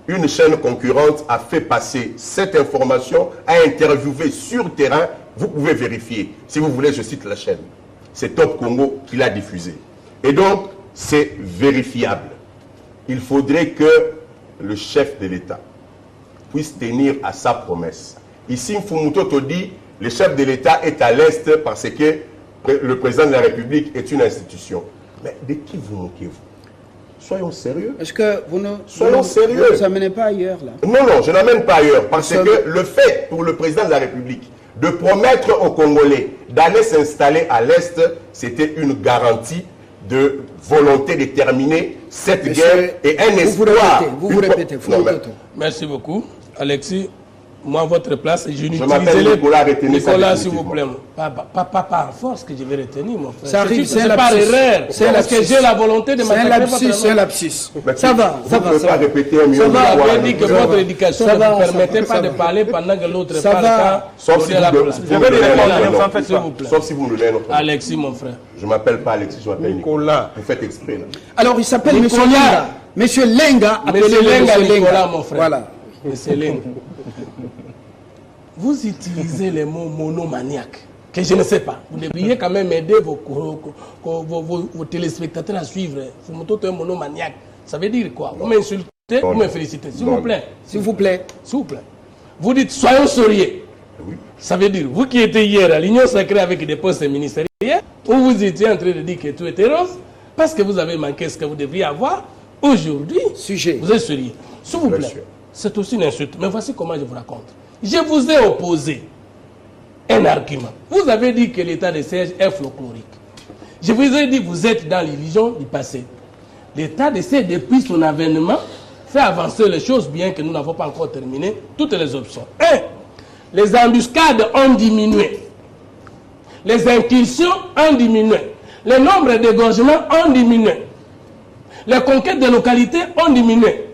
Speaker 4: une chaîne concurrente a fait passer cette information, a interviewé sur terrain. Vous pouvez vérifier. Si vous voulez, je cite la chaîne. C'est Top Congo qui l'a diffusée. Et donc, c'est vérifiable. Il faudrait que le chef de l'État puisse tenir à sa promesse. Ici, Mfumutoto dit, le chef de l'État est à l'Est parce que le président de la République est une institution. Mais de qui vous moquez-vous? Soyons sérieux.
Speaker 5: Est-ce que vous ne vous amenez pas ailleurs là?
Speaker 4: Non, je n'amène pas ailleurs. Parce que le fait pour le président de la République de promettre aux Congolais d'aller s'installer à l'Est, c'était une garantie de volonté de terminer cette guerre et un espoir.
Speaker 5: Vous répétez.
Speaker 8: Merci beaucoup. Alexis, moi, à votre place, je
Speaker 4: m'appelle Nicolas,
Speaker 8: Nicolas, s'il vous plaît. Pas par force que je vais retenir, mon frère.
Speaker 5: Ça arrive,
Speaker 8: c'est par erreur. Parce que j'ai la volonté de
Speaker 5: m'attaquer. C'est un lapsus. Ça va.
Speaker 4: Vous ne pouvez pas répéter un mieux.
Speaker 8: Vous avez dit que votre éducation ne vous permettait pas de parler pendant que l'autre parle.
Speaker 4: Sauf si vous me donnez notre nom.
Speaker 8: Alexis, mon frère.
Speaker 4: Je ne m'appelle pas Alexis, je m'appelle Nicolas. Vous faites exprès.
Speaker 5: Alors, il s'appelle Monsieur Lenga. Monsieur Lenga.
Speaker 8: Monsieur Lenga, Nicolas, mon frère.
Speaker 5: Voilà.
Speaker 8: Monsieur Lenga. Vous utilisez les mots monomaniaque, que je ne sais pas. Vous devriez quand même aider vos téléspectateurs à suivre. Vous me dites un monomaniaque. Ça veut dire quoi? Vous m'insultez, vous me félicitez. S'il vous plaît.
Speaker 5: S'il vous plaît.
Speaker 8: S'il vous plaît. Vous dites soyons sérieux.
Speaker 4: Oui.
Speaker 8: Ça veut dire, vous qui étiez hier à l'Union sacrée avec des postes ministériels, où vous étiez en train de dire que tout était rose, parce que vous avez manqué ce que vous devriez avoir, aujourd'hui,
Speaker 5: sujet.
Speaker 8: Vous êtes sérieux. S'il vous plaît. C'est aussi une insulte. Mais voici comment je vous raconte. Je vous ai opposé un argument. Vous avez dit que l'état de siège est folklorique. Je vous ai dit que vous êtes dans l'illusion du passé. L'état de siège, depuis son avènement, fait avancer les choses, bien que nous n'avons pas encore terminé toutes les options. 1. Les embuscades ont diminué. Les incursions ont diminué. Le nombre d'égorgements ont diminué. Les conquêtes de localités ont diminué.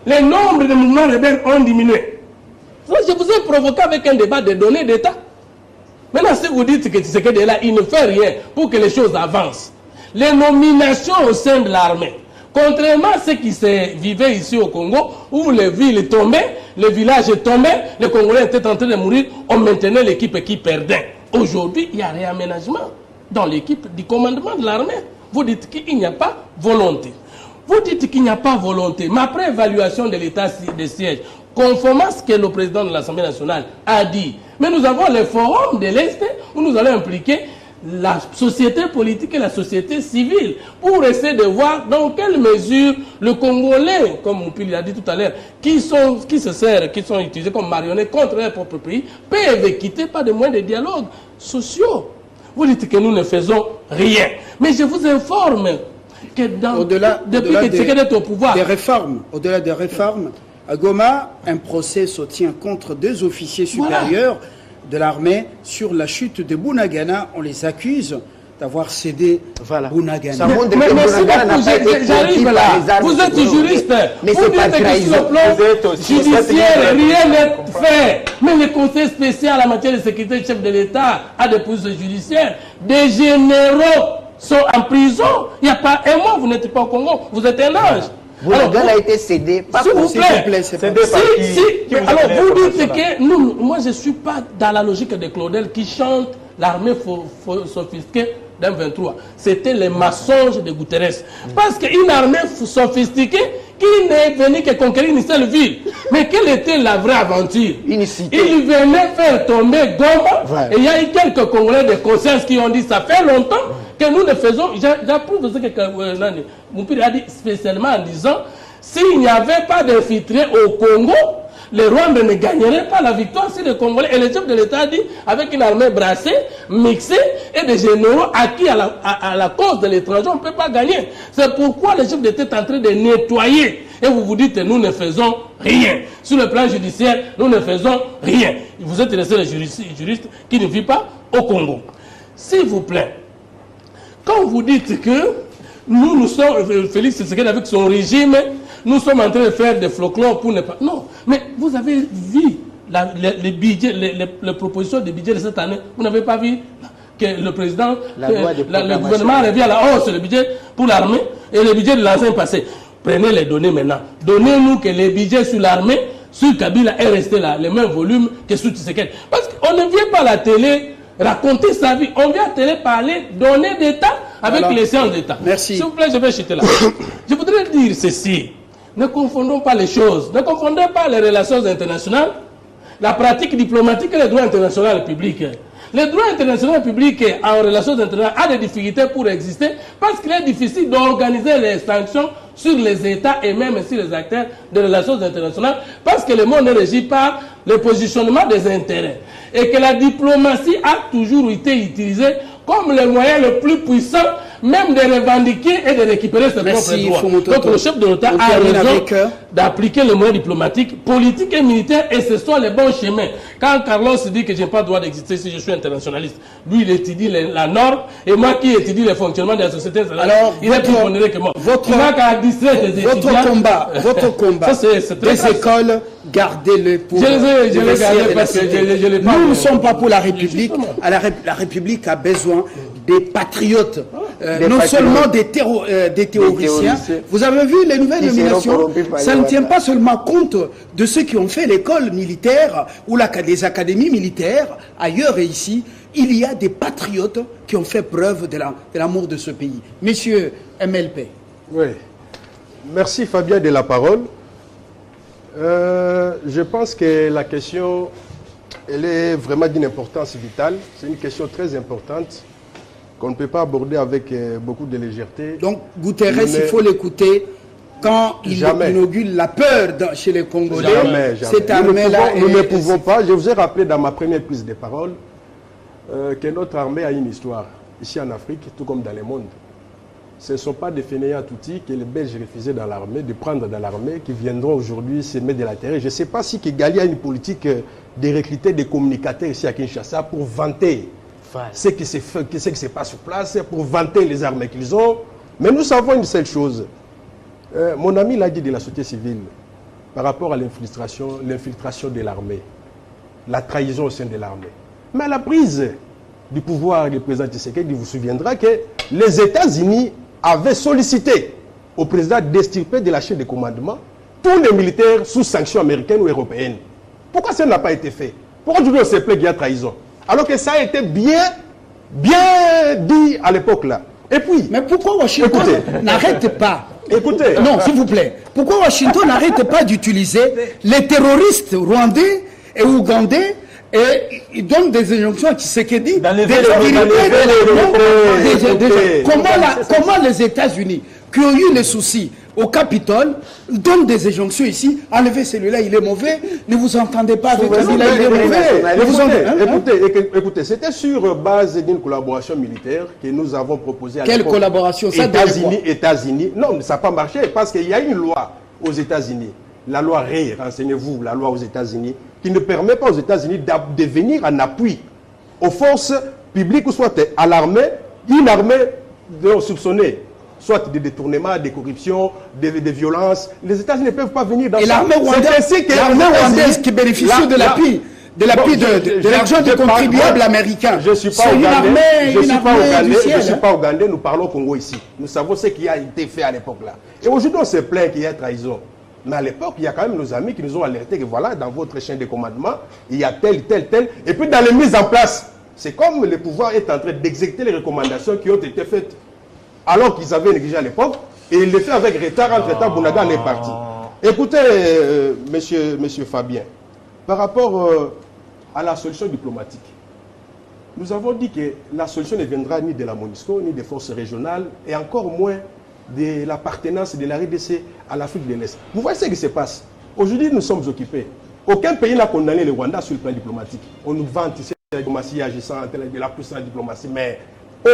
Speaker 8: Le nombre de mouvements rebelles ont diminué. Donc, je vous ai provoqué avec un débat de données d'État. Maintenant, si vous dites que Tshisekedi est là, il ne fait rien pour que les choses avancent. Les nominations au sein de l'armée, contrairement à ce qui se vivait ici au Congo, où les villes tombaient, les villages tombaient, les Congolais étaient en train de mourir, on maintenait l'équipe qui perdait. Aujourd'hui, il y a réaménagement dans l'équipe du commandement de l'armée. Vous dites qu'il n'y a pas volonté. Vous dites qu'il n'y a pas volonté. Mais après évaluation de l'état de siège, conformément à ce que le président de l'Assemblée nationale a dit, mais nous avons le forum de l'Est où nous allons impliquer la société politique et la société civile pour essayer de voir dans quelle mesure le Congolais, comme Moupili l'a dit tout à l'heure, qui sont utilisés comme marionnettes contre leur propre pays, peuvent quitter par des moyens de dialogue sociaux. Vous dites que nous ne faisons rien. Mais je vous informe que depuis que Tshisekedi est au pouvoir...
Speaker 5: Au-delà des réformes, à Goma, un procès se tient contre 2 officiers supérieurs de l'armée sur la chute de Bunagana. On les accuse d'avoir cédé Bunagana.
Speaker 9: Ça montre que Bunagana n'a pas été
Speaker 8: j'arrive là. Vous êtes juriste.
Speaker 9: Mais
Speaker 8: vous dites que sur le plan judiciaire, rien n'est fait. Mais le conseil spécial en matière de sécurité, chef de l'État, a des poursuites judiciaires. Des généraux sont en prison. Il n'y a pas un mois, vous n'êtes pas au Congo. Vous êtes un ange.
Speaker 9: Bunagana a été cédé.
Speaker 8: S'il vous plaît. Alors vous dites que moi je ne suis pas dans la logique de Claudel qui chante l'armée sophistiquée d'un 23. C'était les mensonges de Guterres. Parce qu'une armée sophistiquée qui n'est venue que conquérir une seule ville. Mais quelle était la vraie aventure? Il venait faire tomber Goma. Et il y a eu quelques Congolais de conscience qui ont dit ça fait longtemps que nous ne faisons. J'approuve ce que Moupiri a dit spécialement en disant s'il n'y avait pas d'infiltrés au Congo, les Rwandais ne gagneraient pas la victoire si les Congolais. Et le chef de l'État dit, avec une armée brassée, mixée, et des généraux acquis à la cause de l'étranger, on ne peut pas gagner. C'est pourquoi le chef d'État est en train de nettoyer. Et vous vous dites, nous ne faisons rien. Sur le plan judiciaire, nous ne faisons rien. Vous êtes les seuls juristes qui ne vivent pas au Congo. S'il vous plaît, quand vous dites que nous sommes, Félix Tshisekedi avec son régime, nous sommes en train de faire des folklore pour ne pas... Non, mais vous avez vu les propositions de budget de cette année. Vous n'avez pas vu que le président, le gouvernement revient à la hausse le budget pour l'armée et le budget de l'ancien passé. Prenez les données maintenant. Donnez-nous que les budgets sur l'armée, sur Kabila, est resté là, le même volume que sur Tshisekedi. Parce qu'on ne vient pas à la télé raconter sa vie. On vient à la télé parler, donner d'État avec les séances d'État.
Speaker 5: Merci.
Speaker 8: S'il vous plaît, je vais chuter là. Je voudrais dire ceci. Ne confondons pas les choses. Ne confondez pas les relations internationales, la pratique diplomatique et le droit international public. Le droit international public en relations internationales a des difficultés pour exister parce qu'il est difficile d'organiser les sanctions sur les États et même sur les acteurs des relations internationales parce que le monde est régi par le positionnement des intérêts et que la diplomatie a toujours été utilisée comme le moyen le plus puissant même de revendiquer et de récupérer ses propres droits. Donc le chef de l'État a raison d'appliquer les moyens diplomatiques, politiques et militaires et ce sont les bons chemins. Quand Carlos dit que je n'ai pas le droit d'exister si je suis internationaliste, lui il étudie la norme et moi qui étudie le fonctionnement de la société internationale, il est plus pondéré que moi. Votre combat,
Speaker 5: des écoles, gardez-le pour...
Speaker 8: Je les gardé parce que je l'ai pas...
Speaker 5: Nous ne sommes pas pour la République. La République a besoin des patriotes, non seulement des théoriciens. Vous avez vu les nouvelles nominations, ça ne tient pas seulement compte de ceux qui ont fait l'école militaire ou des académies militaires, ailleurs et ici. Il y a des patriotes qui ont fait preuve de l'amour de ce pays. Monsieur MLP.
Speaker 6: Oui. Merci Fabien de la parole. Je pense que la question, elle est vraiment d'une importance vitale. C'est une question très importante qu'on ne peut pas aborder avec beaucoup de légèreté.
Speaker 5: Donc Guterres, il faut l'écouter quand il inaugure la peur chez les Congolais.
Speaker 6: Jamais.
Speaker 5: Cette armée-là...
Speaker 6: Nous ne pouvons pas. Je vous ai rappelé dans ma première prise de parole que notre armée a une histoire, ici en Afrique, tout comme dans le monde. Ce ne sont pas des fainéants toutis que les Belges refusaient dans l'armée, de prendre dans l'armée, qui viendront aujourd'hui se mettre de la terre. Je ne sais pas si Kigali a une politique de recruter des communicateurs ici à Kinshasa pour vanter ce qui se passe sur place, pour vanter les armées qu'ils ont. Mais nous savons une seule chose. Mon ami l'a dit de la société civile, par rapport à l'infiltration de l'armée, la trahison au sein de l'armée. Mais à la prise du pouvoir du président Tshisekedi, il vous souviendra que les États-Unis avaient sollicité au président d'extirper de la chaîne de commandement tous les militaires sous sanctions américaines ou européennes. Pourquoi ça n'a pas été fait? Pourquoi aujourd'hui on se plaît qu'il y a trahison? Alors que ça a été bien dit à l'époque là. Et puis...
Speaker 5: Mais pourquoi Washington n'arrête pas?
Speaker 6: Écoutez.
Speaker 5: Non, s'il vous plaît. Pourquoi Washington n'arrête pas d'utiliser les terroristes rwandais et ougandais et il donne des injonctions à Tshisekedi Comment les États-Unis, qui ont eu les soucis au Capitole, donnent des injonctions ici, enlevez celui-là, il est mauvais, ne vous entendez pas avec celui-là, il est mauvais.
Speaker 6: Écoutez, c'était sur base d'une collaboration militaire que nous avons proposée à
Speaker 5: l'époque. Quelle collaboration?
Speaker 6: États-Unis. Non, ça n'a pas marché parce qu'il y a une loi aux États-Unis, la loi Ray, renseignez-vous, la loi aux États-Unis, qui ne permet pas aux États-Unis de venir en appui aux forces publiques ou soit à l'armée, une armée soupçonnée, soit de détournement, de corruption, de violences. Les États-Unis ne peuvent pas venir dans ça.
Speaker 5: Et l'armée rwandaise qui bénéficie de l'appui. De l'argent des contribuables américains.
Speaker 6: Je ne suis pas ougandais, je suis pas ougandais, nous parlons Congo ici. Nous savons ce qui a été fait à l'époque là. Et aujourd'hui on se plaint qu'il y a trahison. Mais à l'époque, il y a quand même nos amis qui nous ont alertés que voilà, dans votre chaîne de commandement, il y a tel. Et puis dans les mises en place, c'est comme le pouvoir est en train d'exécuter les recommandations qui ont été faites alors qu'ils avaient négligé à l'époque. Et il le fait avec retard, entre-temps, Bounaga est parti. Écoutez, monsieur Fabien, par rapport à la solution diplomatique, nous avons dit que la solution ne viendra ni de la MONUSCO, ni des forces régionales, et encore moins de l'appartenance de la RDC à l'Afrique de l'Est. Vous voyez ce qui se passe. Aujourd'hui, nous sommes occupés. Aucun pays n'a condamné le Rwanda sur le plan diplomatique. On nous vante ici la diplomatie agissant de la puissance diplomatie, mais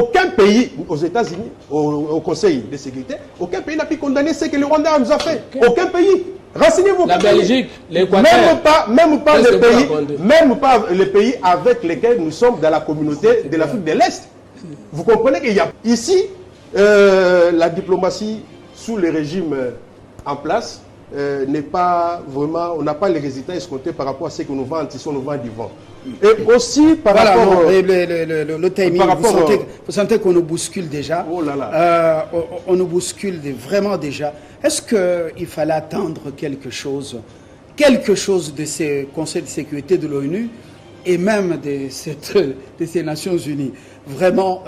Speaker 6: aucun pays, aux États-Unis, au Conseil de sécurité, aucun pays n'a pu condamner ce que le Rwanda nous a fait. Aucun pays. Renseignez-vous.
Speaker 8: La Belgique, l'Équateur.
Speaker 6: Même pas les pays avec lesquels nous sommes dans la communauté de l'Afrique de l'Est. Vous comprenez qu'il y a ici la diplomatie sous le régime en place n'est pas vraiment, on n'a pas les résultats escomptés par rapport à ce que nous vendons ici, on nous vend du vent. Et aussi par rapport
Speaker 5: le timing, vous sentez qu'on nous bouscule déjà.
Speaker 6: Oh là là.
Speaker 5: On nous bouscule vraiment déjà. Est-ce qu'il fallait attendre quelque chose de ces conseils de sécurité de l'ONU et même de ces Nations Unies? Vraiment,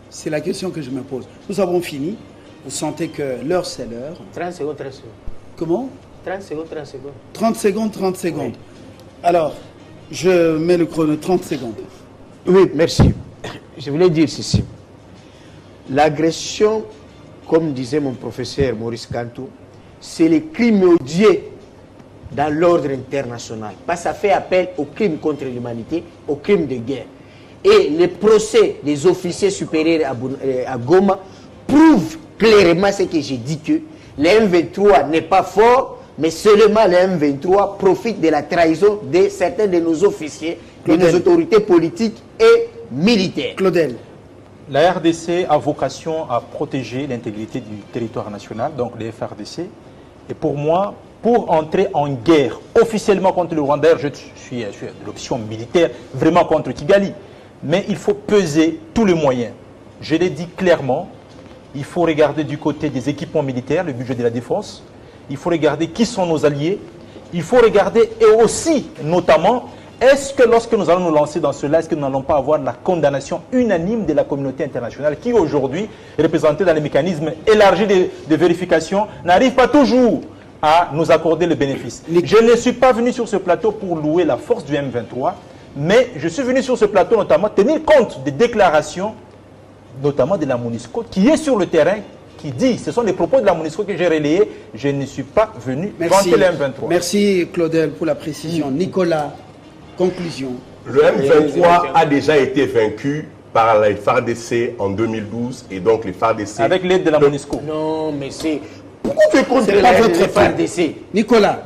Speaker 5: c'est la question que je me pose. Nous avons fini. Vous sentez que l'heure, c'est l'heure.
Speaker 9: 30 secondes.
Speaker 5: Comment?
Speaker 9: 30 secondes.
Speaker 5: 30 secondes. Oui. Alors, je mets le chrono, 30 secondes.
Speaker 9: Oui, merci. Je voulais dire ceci. L'agression, comme disait mon professeur Maurice Kantou, c'est le crime odieux dans l'ordre international. Parce que ça fait appel au crime contre l'humanité, au crime de guerre. Et les procès des officiers supérieurs à Goma prouvent clairement ce que j'ai dit, que le M23 n'est pas fort, mais seulement le M23 profite de la trahison de certains de nos officiers, de nos autorités politiques et militaires.
Speaker 5: Claudel.
Speaker 7: La RDC a vocation à protéger l'intégrité du territoire national, donc les FRDC. Et pour moi, pour entrer en guerre officiellement contre le Rwanda, je suis de l'option militaire, vraiment contre Kigali. Mais il faut peser tous les moyens. Je l'ai dit clairement, il faut regarder du côté des équipements militaires, le budget de la défense. Il faut regarder qui sont nos alliés. Il faut regarder et aussi, notamment, est-ce que lorsque nous allons nous lancer dans cela, est-ce que nous n'allons pas avoir la condamnation unanime de la communauté internationale qui aujourd'hui, représentée dans les mécanismes élargis de vérification, n'arrive pas toujours à nous accorder le bénéfice. Je ne suis pas venu sur ce plateau pour louer la force du M23, mais je suis venu sur ce plateau notamment tenir compte des déclarations, notamment de la MONUSCO, qui est sur le terrain qui dit, ce sont les propos de la MONUSCO que j'ai relayés, je ne suis pas venu
Speaker 5: Merci.
Speaker 7: vanter le M23.
Speaker 5: Merci Claudel pour la précision. Nicolas, conclusion.
Speaker 4: Le M23 a déjà été vaincu par les FARDC en 2012 et donc les FARDC...
Speaker 7: Avec l'aide de la MONUSCO.
Speaker 9: Non, mais c'est... Pourquoi tu es contre
Speaker 5: C'est pas votre
Speaker 9: les FARDC?
Speaker 5: Nicolas.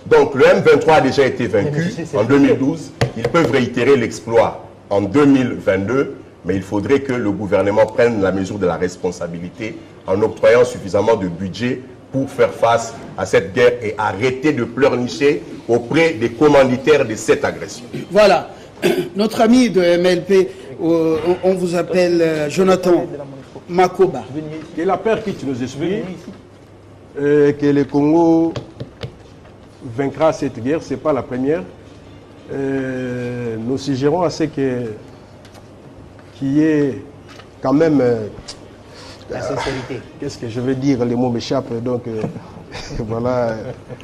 Speaker 4: Donc le M23 a déjà été vaincu en 2012. Ils peuvent réitérer l'exploit en 2022, mais il faudrait que le gouvernement prenne la mesure de la responsabilité en octroyant suffisamment de budget pour faire face à cette guerre et arrêter de pleurnicher auprès des commanditaires de cette agression.
Speaker 5: Voilà. Notre ami de MLP, on vous appelle Jonathan Makoba.
Speaker 6: Que la peur quitte nos esprits, que le Congo vaincra cette guerre, ce n'est pas la première. Nous suggérons à ce qu'il y ait quand même...
Speaker 9: La sincérité.
Speaker 6: Qu'est-ce que je veux dire? Les mots m'échappent, donc voilà.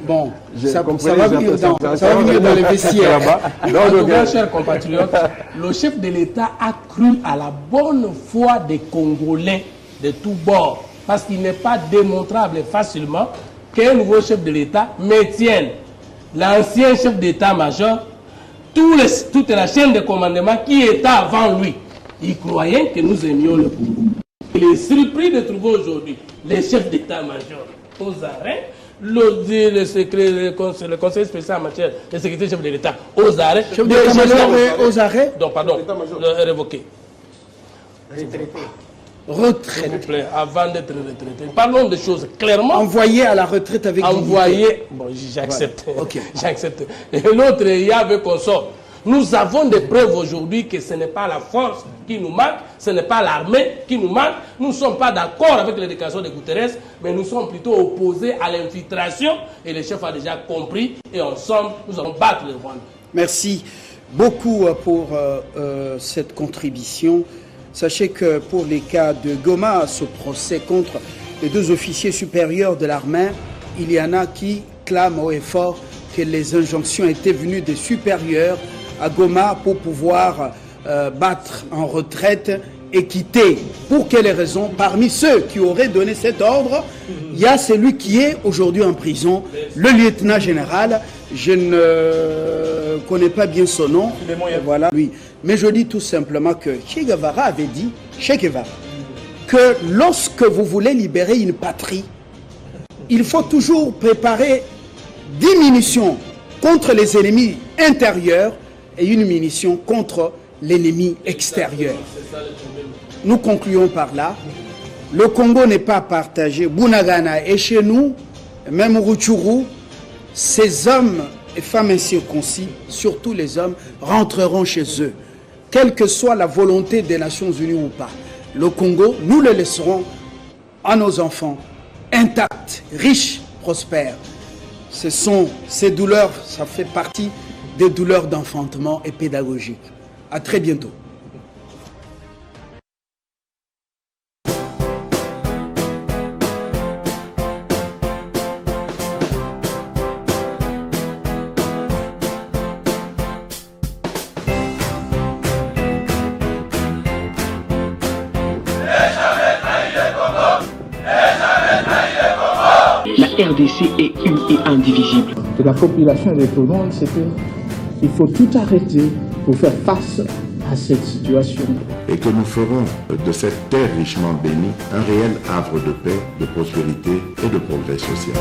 Speaker 5: Bon, ça va
Speaker 6: comprenez,
Speaker 5: venir dans les vestiaires.
Speaker 8: En tout cas, chers compatriotes, le chef de l'État a cru à la bonne foi des Congolais de tous bords, parce qu'il n'est pas démontrable facilement qu'un nouveau chef de l'État maintienne l'ancien chef d'État-major, toute la chaîne de commandement qui était avant lui. Il croyait que nous aimions le Congo. Il est surpris de trouver aujourd'hui les chefs d'État-major aux arrêts, le conseil spécial en matière de sécurité chef de l'État aux arrêts.
Speaker 5: Chef d'État-major aux arrêts.
Speaker 8: Donc, pardon, révoqué.
Speaker 5: Retraite.
Speaker 8: S'il vous plaît, avant d'être retraité. Parlons des choses clairement.
Speaker 5: Envoyé à la retraite avec
Speaker 8: envoyé. Bon, j'accepte.
Speaker 5: Voilà. Okay.
Speaker 8: J'accepte. Et l'autre, il y avait qu'on sort. Nous avons des preuves aujourd'hui que ce n'est pas la force qui nous manque, ce n'est pas l'armée qui nous manque. Nous ne sommes pas d'accord avec les déclarations de Guterres, mais nous sommes plutôt opposés à l'infiltration. Et le chef a déjà compris. Et ensemble, nous allons battre le Rwanda.
Speaker 5: Merci beaucoup pour cette contribution. Sachez que pour les cas de Goma, ce procès contre les 2 officiers supérieurs de l'armée, il y en a qui clament haut et fort que les injonctions étaient venues des supérieurs à Goma pour pouvoir battre en retraite et quitter. Pour quelles raisons? Parmi ceux qui auraient donné cet ordre, il y a celui qui est aujourd'hui en prison, le lieutenant général. Je ne connais pas bien son nom. Voilà, lui. Mais je dis tout simplement que Che Guevara avait dit, Che Guevara, que lorsque vous voulez libérer une patrie, il faut toujours préparer 10 munitions contre les ennemis intérieurs et une munition contre l'ennemi extérieur. Nous concluons par là. Le Congo n'est pas partagé. Bunagana est chez nous, même Rutshuru. Ces hommes et femmes incirconcis, surtout les hommes, rentreront chez eux. Quelle que soit la volonté des Nations Unies ou pas. Le Congo, nous le laisserons à nos enfants, intacts, riches, prospères. Ce sont ces douleurs, ça fait partie des douleurs d'enfantement et pédagogique. À très bientôt.
Speaker 1: La RDC est une et indivisible.
Speaker 2: De la population et de tout le monde, c'est qu'il faut tout arrêter pour faire face à cette situation.
Speaker 3: Et que nous ferons de cette terre richement bénie un réel havre de paix, de prospérité et de progrès social.